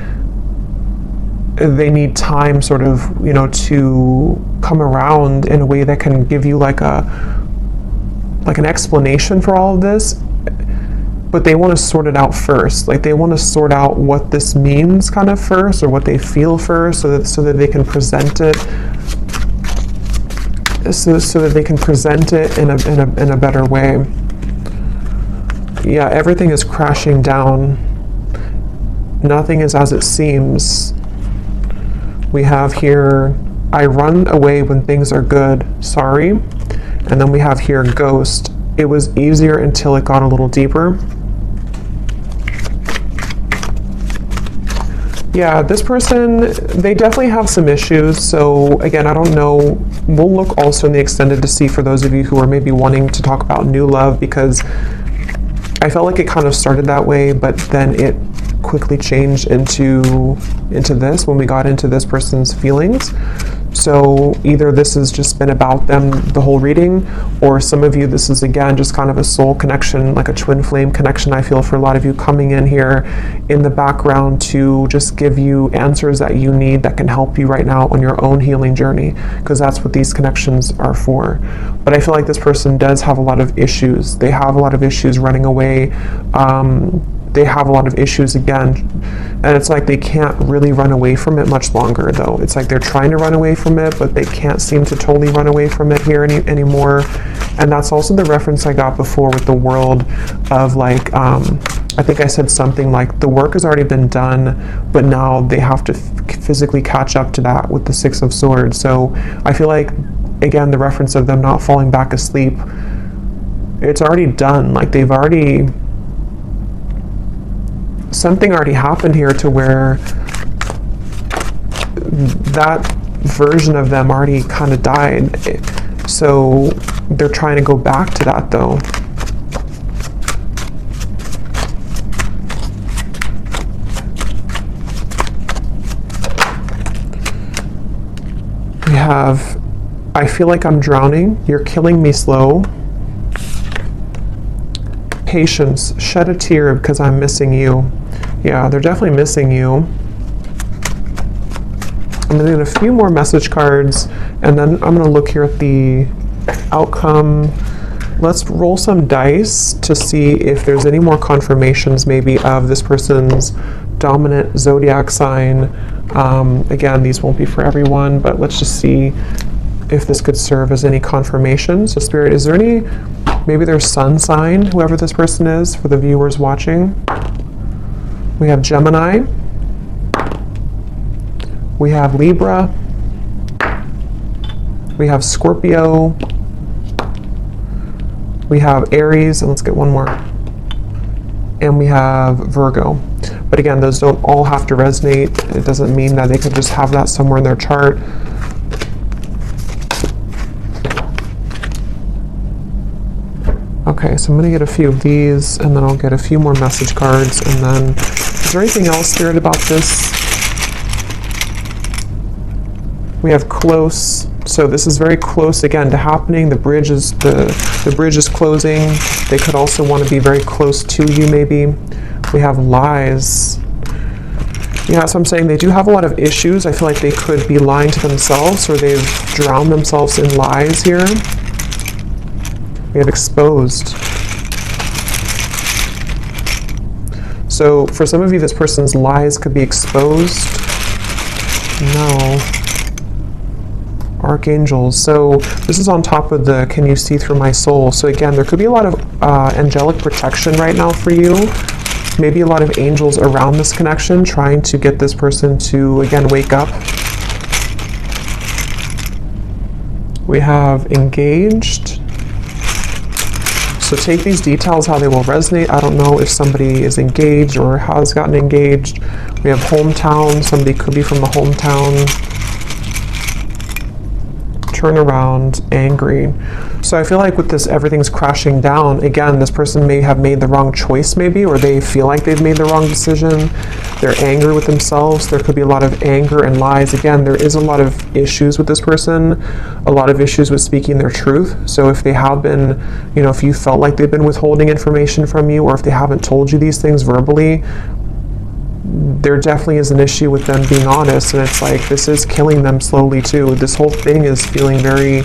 they need time sort of, you know, to come around in a way that can give you like an explanation for all of this. But they want to sort it out first. Like they want to sort out what this means kind of first, or what they feel first, so that they can present it so that they can present it in a better way. Yeah, everything is crashing down. Nothing is as it seems. We have here, I run away when things are good, sorry. And then we have here, ghost. It was easier until it got a little deeper. Yeah, this person, they definitely have some issues. So again, I don't know. We'll look also in the extended to see for those of you who are maybe wanting to talk about new love, because I felt like it kind of started that way, but then it quickly changed into this when we got into this person's feelings. So either this has just been about them the whole reading, or some of you, this is again just kind of a soul connection, like a twin flame connection. I feel for a lot of you coming in here in the background to just give you answers that you need, that can help you right now on your own healing journey, because that's what these connections are for. But I feel like this person does have a lot of issues. They have a lot of issues running away. They have a lot of issues again, and it's like they can't really run away from it much longer though. It's like they're trying to run away from it, but they can't seem to totally run away from it here anymore. And that's also the reference I got before with the world of like, I think I said something like the work has already been done, but now they have to physically catch up to that with the Six of Swords. So I feel like, again, the reference of them not falling back asleep, it's already done. Like they've already, something already happened here to where that version of them already kind of died. So they're trying to go back to that though. We have, I feel like I'm drowning. You're killing me slow. Patience, shed a tear because I'm missing you. Yeah, they're definitely missing you. I'm going to get a few more message cards, and then I'm going to look here at the outcome. Let's roll some dice to see if there's any more confirmations maybe of this person's dominant zodiac sign. Again, these won't be for everyone, but let's just see if this could serve as any confirmation. So Spirit, is there any, maybe their sun sign, whoever this person is, for the viewers watching? We have Gemini. We have Libra. We have Scorpio. We have Aries, and let's get one more. And we have Virgo. But again, those don't all have to resonate. It doesn't mean that they could just have that somewhere in their chart. Okay, so I'm going to get a few of these, and then I'll get a few more message cards, and then is there anything else, Spirit, about this? We have close, so this is very close again to happening. The bridge is the bridge is closing. They could also want to be very close to you, maybe. We have lies. Yeah, so I'm saying they do have a lot of issues. I feel like they could be lying to themselves, or they've drowned themselves in lies here. We have exposed. So for some of you, this person's lies could be exposed. No. Archangels. So this is on top of the can you see through my soul. So again, there could be a lot of angelic protection right now for you. Maybe a lot of angels around this connection trying to get this person to, again, wake up. We have engaged. So take these details how they will resonate. I don't know if somebody is engaged or has gotten engaged. We have hometown. Somebody could be from the hometown. Turn around, angry. So I feel like with this, everything's crashing down. Again, this person may have made the wrong choice maybe, or they feel like they've made the wrong decision. They're angry with themselves. There could be a lot of anger and lies. Again, there is a lot of issues with this person, a lot of issues with speaking their truth. So if they have been, if you felt like they've been withholding information from you, or if they haven't told you these things verbally, there definitely is an issue with them being honest, and it's like this is killing them slowly too. This whole thing is feeling very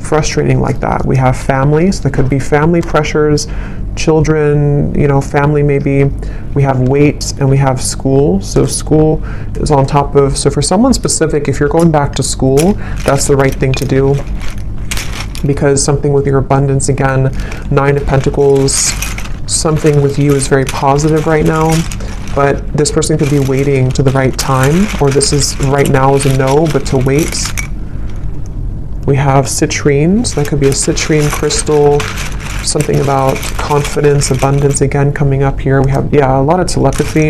frustrating like that. We have families, there could be family pressures, children, family maybe. We have weight, and we have school. So school is on top of, so for someone specific, if you're going back to school, that's the right thing to do, because something with your abundance, again, 9 of Pentacles, something with you is very positive right now. But this person could be waiting to the right time, or this is right now is a no, but to wait. We have citrine, so that could be a citrine crystal, something about confidence, abundance, again, coming up here. We have, a lot of telepathy.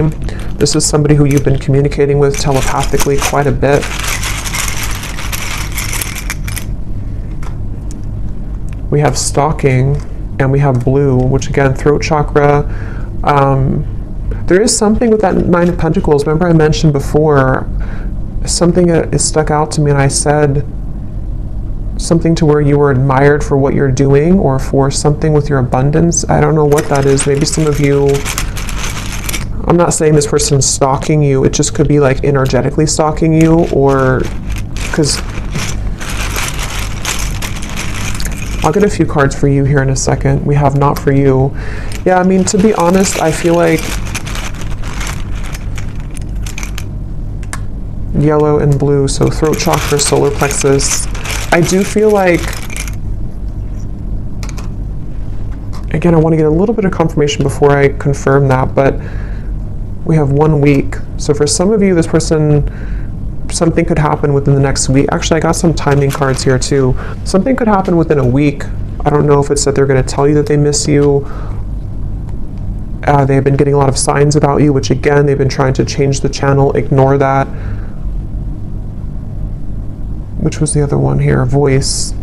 This is somebody who you've been communicating with telepathically quite a bit. We have stalking, and we have blue, which again, throat chakra. There is something with that 9 of Pentacles. Remember I mentioned before, something is stuck out to me, and I said something to where you were admired for what you're doing, or for something with your abundance. I don't know what that is. Maybe some of you, I'm not saying this person's stalking you, it just could be like energetically stalking you, or because I'll get a few cards for you here in a second. We have not for you. Yeah, I mean, to be honest, I feel like yellow and blue, so throat chakra, solar plexus. I do feel like, again, I want to get a little bit of confirmation before I confirm that, but we have 1 week. So for some of you, this person, something could happen within the next week. Actually, I got some timing cards here too. Something could happen within a week. I don't know if it's that they're going to tell you that they miss you. They've been getting a lot of signs about you, which again, they've been trying to change the channel. Ignore that. Which was the other one here? Voice.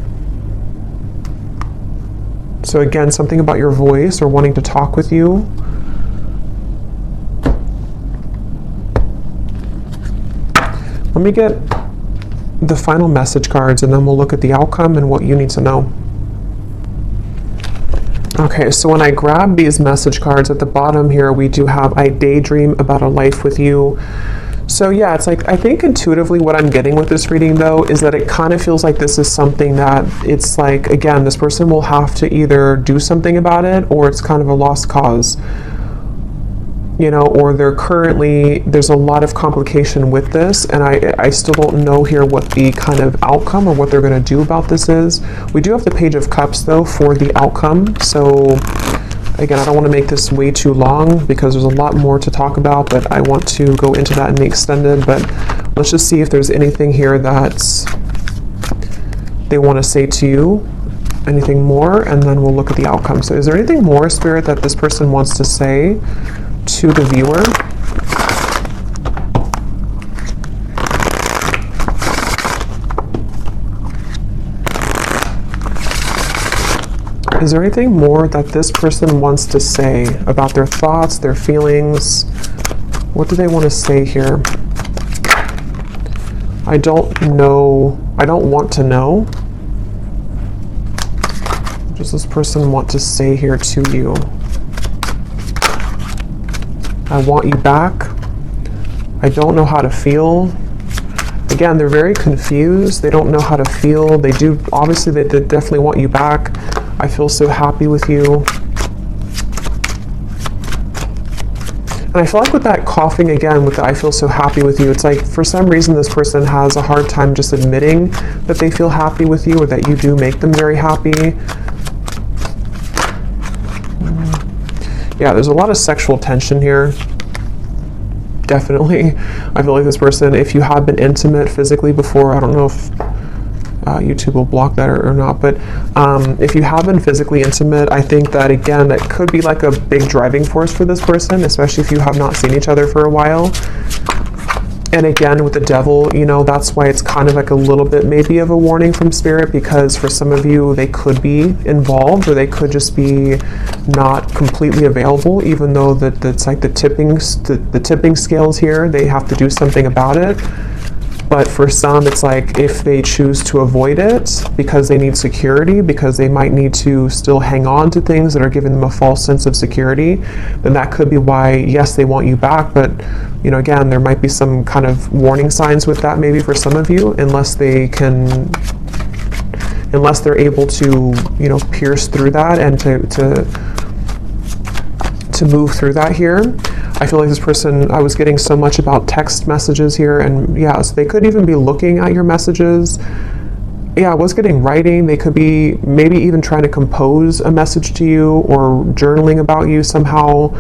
So again, something about your voice, or wanting to talk with you. Let me get the final message cards, and then we'll look at the outcome and what you need to know. Okay, so when I grab these message cards at the bottom here, we do have, I daydream about a life with you. So yeah, it's like, I think intuitively what I'm getting with this reading though, is that it kind of feels like this is something that it's like, again, this person will have to either do something about it, or it's kind of a lost cause. Or they're currently, there's a lot of complication with this, and I still don't know here what the kind of outcome or what they're going to do about this is. We do have the Page of Cups though for the outcome, so again, I don't want to make this way too long because there's a lot more to talk about, but I want to go into that in the extended. But let's just see if there's anything here that they want to say to you, anything more, and then we'll look at the outcome. So is there anything more, Spirit, that this person wants to say to the viewer? Is there anything more that this person wants to say about their thoughts, their feelings? What do they want to say here? I don't know. I don't want to know. What does this person want to say here to you? I want you back. I don't know how to feel. Again, they're very confused. They don't know how to feel. They do, obviously, they definitely want you back. I feel so happy with you. And I feel like with that coughing again, with the I feel so happy with you, it's like for some reason this person has a hard time just admitting that they feel happy with you, or that you do make them very happy. Yeah, there's a lot of sexual tension here. Definitely. I feel like this person, if you have been intimate physically before, I don't know if YouTube will block that or not, but if you have been physically intimate, I think that, again, that could be like a big driving force for this person, especially if you have not seen each other for a while. And again, with the devil, you know, that's why it's kind of like a little bit maybe of a warning from spirit, because for some of you, they could be involved, or they could just be not completely available, even though that's like the tipping scales here, they have to do something about it. But for some, it's like if they choose to avoid it because they need security, because they might need to still hang on to things that are giving them a false sense of security, then that could be why, yes, they want you back. But, you know, again, there might be some kind of warning signs with that maybe for some of you, unless they're able to, you know, pierce through that and to move through that here. I feel like this person, I was getting so much about text messages here, and yeah, so they could even be looking at your messages. Yeah, I was getting writing. They could be maybe even trying to compose a message to you or journaling about you somehow,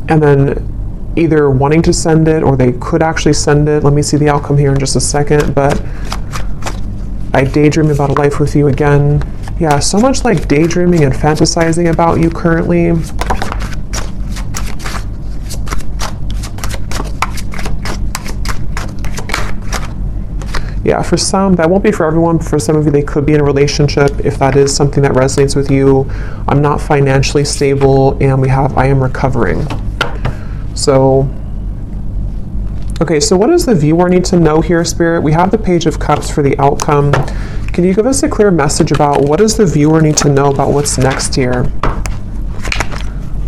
and then either wanting to send it, or they could actually send it. Let me see the outcome here in just a second, but I daydream about a life with you again. Yeah, so much like daydreaming and fantasizing about you currently. Yeah, for some, that won't be for everyone, but for some of you, they could be in a relationship if that is something that resonates with you. I'm not financially stable, and we have I am recovering. So, okay, so what does the viewer need to know here, Spirit? We have the Page of Cups for the outcome. Can you give us a clear message about what does the viewer need to know about what's next here?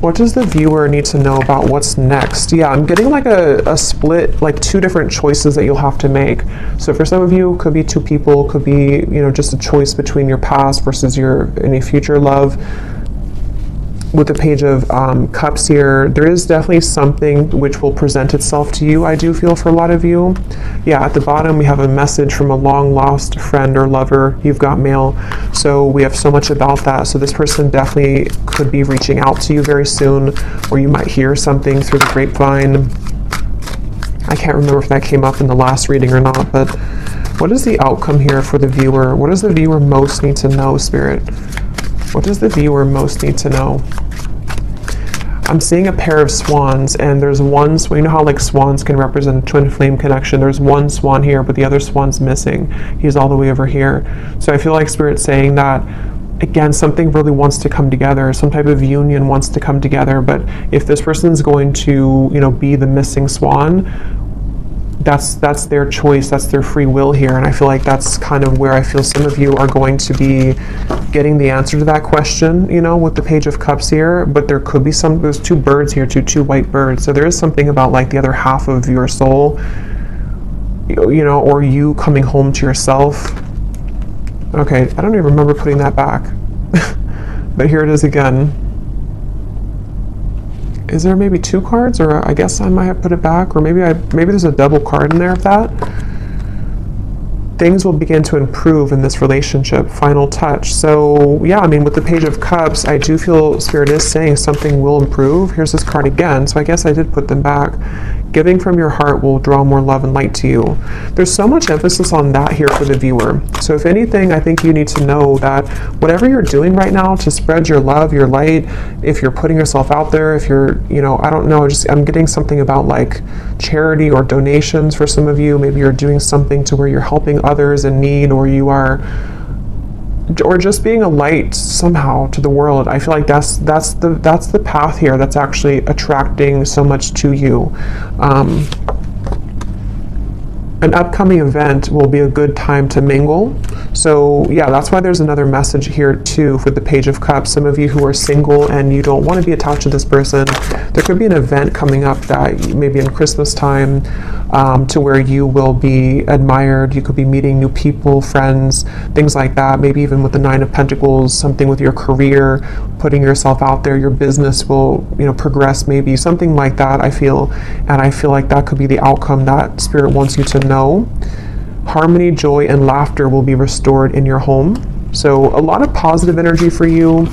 What does the viewer need to know about what's next? Yeah, I'm getting like a split, like two different choices that you'll have to make. So for some of you, it could be two people, could be, you know, just a choice between your past versus your any future love. With the Page of Cups here, there is definitely something which will present itself to you, I do feel, for a lot of you. Yeah, at the bottom we have a message from a long lost friend or lover. You've got mail. So we have so much about that. So this person definitely could be reaching out to you very soon, or you might hear something through the grapevine. I can't remember if that came up in the last reading or not, but what is the outcome here for the viewer? What does the viewer most need to know, Spirit? What does the viewer most need to know? I'm seeing a pair of swans, and there's one, you know how like swans can represent a twin flame connection. There's one swan here, but the other swan's missing. He's all the way over here. So I feel like Spirit's saying that, again, something really wants to come together. Some type of union wants to come together. But if this person's going to, you know, be the missing swan, that's their choice, that's their free will here. And I feel like that's kind of where I feel some of you are going to be getting the answer to that question, you know, with the Page of Cups here. But there could be there's two birds here, two white birds. So there is something about like the other half of your soul, you know, or you coming home to yourself. Okay, I don't even remember putting that back. But here it is again. Is there maybe two cards, or I guess I might have put it back, or maybe there's a double card in there of that. Things will begin to improve in this relationship. Final touch. So yeah, I mean, with the Page of Cups, I do feel Spirit is saying something will improve. Here's this card again, so I guess I did put them back. Giving from your heart will draw more love and light to you. There's so much emphasis on that here for the viewer. So if anything, I think you need to know that whatever you're doing right now to spread your love, your light, if you're putting yourself out there, if you're, you know, I don't know, I'm getting something about like charity or donations for some of you. Maybe you're doing something to where you're helping others in need, or you are, or just being a light somehow to the world. I feel like that's the path here that's actually attracting so much to you. An upcoming event will be a good time to mingle. So yeah, that's why there's another message here too with the Page of Cups. Some of you who are single and you don't want to be attached to this person, there could be an event coming up that maybe in Christmas time, to where you will be admired. You could be meeting new people, friends, things like that. Maybe even with the Nine of Pentacles, something with your career, putting yourself out there, your business will, you know, progress, maybe something like that, I feel. And I feel like that could be the outcome that Spirit wants you to know. Harmony, joy, and laughter will be restored in your home. So a lot of positive energy for you.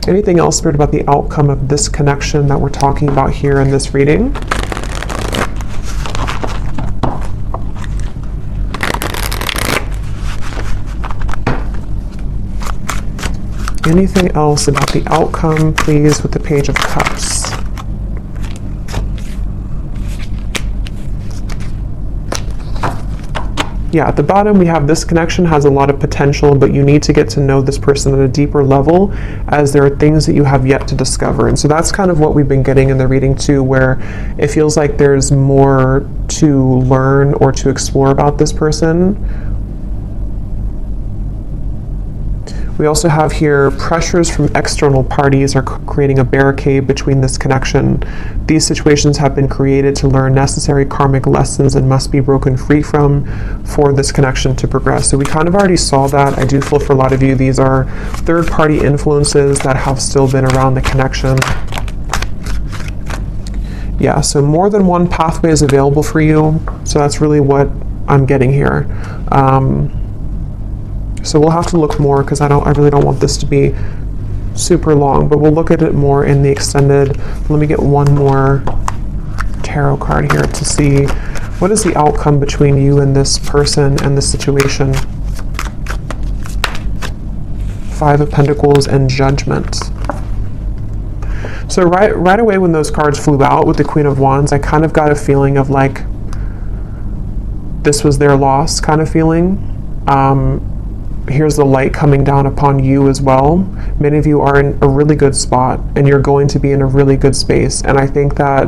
Anything else, Spirit, about the outcome of this connection that we're talking about here in this reading? Anything else about the outcome, please, with the Page of Cups? Yeah, at the bottom we have this connection has a lot of potential, but you need to get to know this person at a deeper level, as there are things that you have yet to discover. And so that's kind of what we've been getting in the reading too, where it feels like there's more to learn or to explore about this person. We also have here pressures from external parties are creating a barricade between this connection. These situations have been created to learn necessary karmic lessons and must be broken free from for this connection to progress. So we kind of already saw that. I do feel for a lot of you, these are third-party influences that have still been around the connection. Yeah, so more than one pathway is available for you. So that's really what I'm getting here. So we'll have to look more, because I really don't want this to be super long, but we'll look at it more in the extended. Let me get one more tarot card here to see what is the outcome between you and this person and the situation. Five of Pentacles and Judgment. So right away when those cards flew out with the Queen of Wands, I kind of got a feeling of like this was their loss kind of feeling. Here's the light coming down upon you as well. Many of you are in a really good spot, and you're going to be in a really good space. And I think that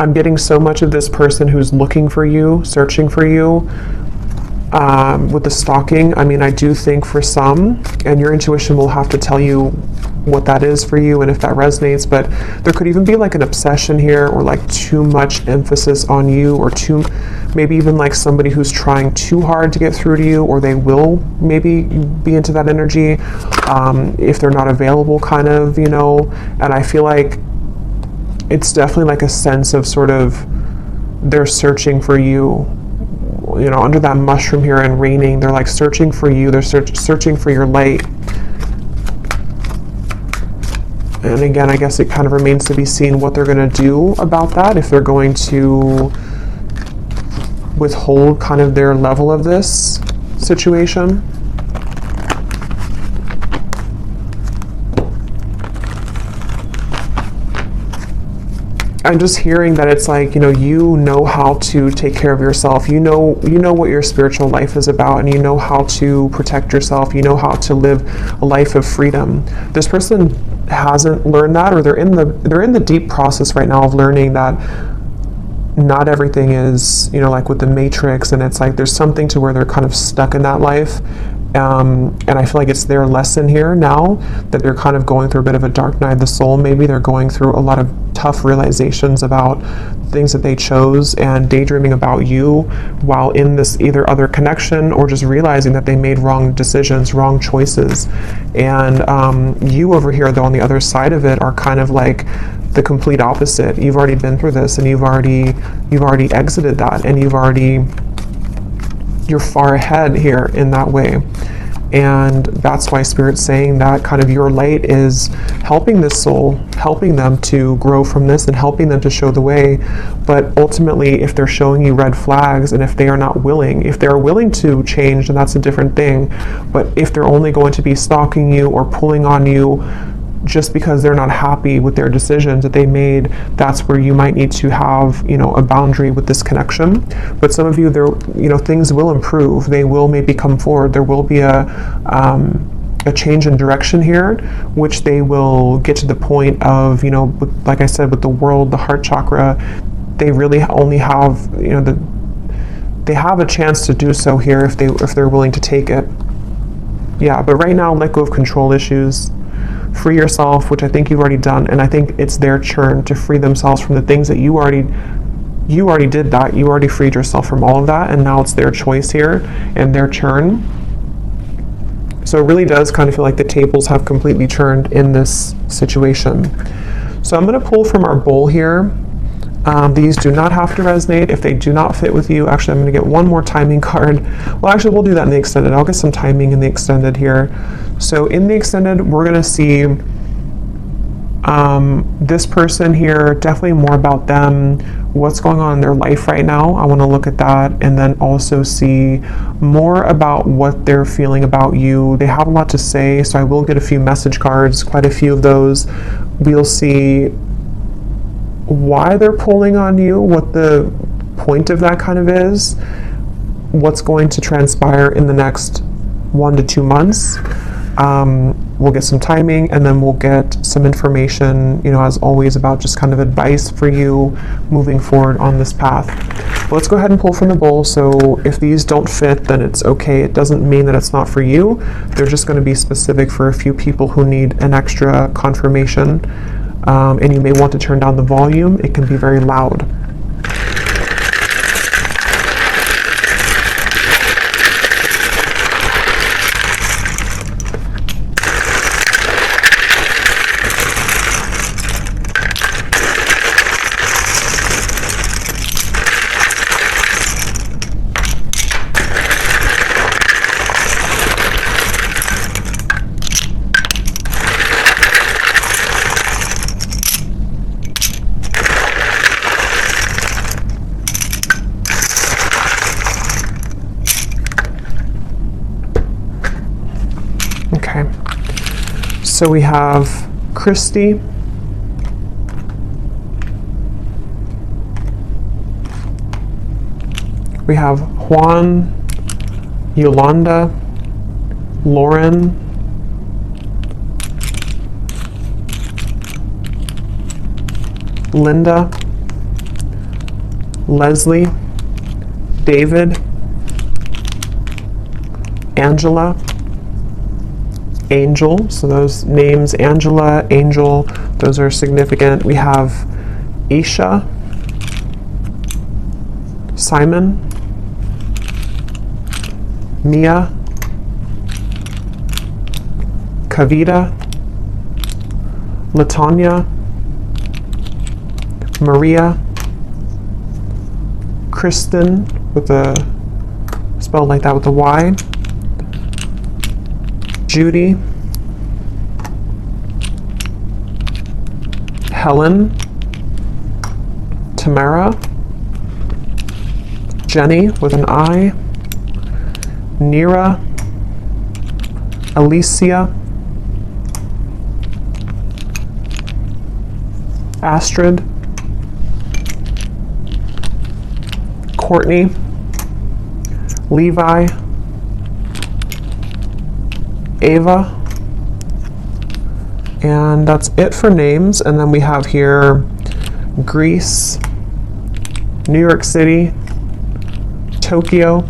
I'm getting so much of this person who's looking for you, searching for you, with the stalking. I mean, I do think for some, and your intuition will have to tell you what that is for you and if that resonates, but there could even be like an obsession here, or like too much emphasis on you, or maybe even like somebody who's trying too hard to get through to you, or they will maybe be into that energy if they're not available, kind of, you know. And I feel like it's definitely like a sense of sort of they're searching for you, you know, under that mushroom here and raining. They're like searching for you. They're searching for your light. And again, I guess it kind of remains to be seen what they're going to do about that, if they're going to withhold kind of their level of this situation. I'm just hearing that it's like, you know how to take care of yourself. You know what your spiritual life is about, and you know how to protect yourself. You know how to live a life of freedom. This person hasn't learned that, or they're in the deep process right now of learning that not everything is, like with the Matrix, and it's like there's something to where they're kind of stuck in that life. And I feel like it's their lesson here now, that they're kind of going through a bit of a dark night of the soul. Maybe they're going through a lot of tough realizations about things that they chose, and daydreaming about you while in this either other connection, or just realizing that they made wrong decisions, wrong choices. And you over here, though, on the other side of it, are kind of like the complete opposite. You've already been through this, and you've already exited that, and you're far ahead here in that way. And that's why Spirit's saying that kind of your light is helping this soul, helping them to grow from this, and helping them to show the way. But ultimately, if they're showing you red flags, and if they are not willing, if they're willing to change, then that's a different thing. But if they're only going to be stalking you or pulling on you just because they're not happy with their decisions that they made, that's where you might need to have, a boundary with this connection. But some of you, things will improve. They will maybe come forward. There will be a change in direction here, which they will get to the point of, like I said, with the world, the heart chakra, they really only have, they have a chance to do so here if they're willing to take it. Yeah, but right now, let go of control issues. Free yourself, which I think you've already done, and I think it's their turn to free themselves from the things that you already did that. You already freed yourself from all of that, and now it's their choice here and their turn. So it really does kind of feel like the tables have completely turned in this situation. So I'm going to pull from our bowl here. These do not have to resonate if they do not fit with you. Actually, I'm going to get one more timing card. Well, actually, we'll do that in the extended. I'll get some timing in the extended here. So in the extended, we're going to see This person here, definitely more about them, what's going on in their life right now. I want to look at that and then also see more about what they're feeling about you. They have a lot to say, so I will get a few message cards, quite a few of those. We'll see why they're pulling on you, what the point of that kind of is, what's going to transpire in the next 1 to 2 months. We'll get some timing, and then we'll get some information, as always, about just kind of advice for you moving forward on this path. But let's go ahead and pull from the bowl. So if these don't fit, then it's okay. It doesn't mean that it's not for you. They're just going to be specific for a few people who need an extra confirmation. And you may want to turn down the volume. It can be very loud. Okay, so we have Christy, we have Juan, Yolanda, Lauren, Linda, Leslie, David, Angela, Angel. So those names, Angela, Angel, those are significant. We have Isha, Simon, Mia, Kavita, Latanya, Maria, Kristen with a spelled like that with a Y, Judy, Helen, Tamara, Jenny with an I, Nira, Alicia, Astrid, Courtney, Levi, Ava, and that's it for names. And then we have here Greece, New York City, Tokyo,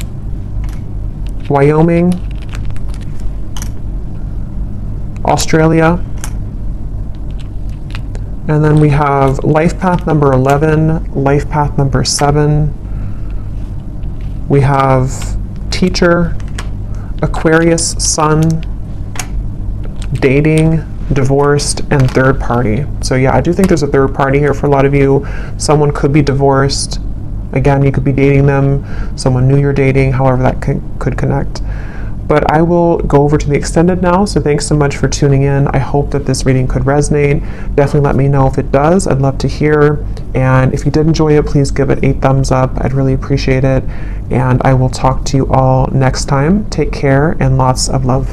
Wyoming, Australia, and then we have life path number 11, life path number 7. We have teacher, Aquarius, sun, dating, divorced, and third party. So yeah, I do think there's a third party here for a lot of you. Someone could be divorced. Again, you could be dating them. Someone new you're dating, however that could connect. But I will go over to the extended now. So thanks so much for tuning in. I hope that this reading could resonate. Definitely let me know if it does. I'd love to hear. And if you did enjoy it, please give it a thumbs up. I'd really appreciate it. And I will talk to you all next time. Take care and lots of love.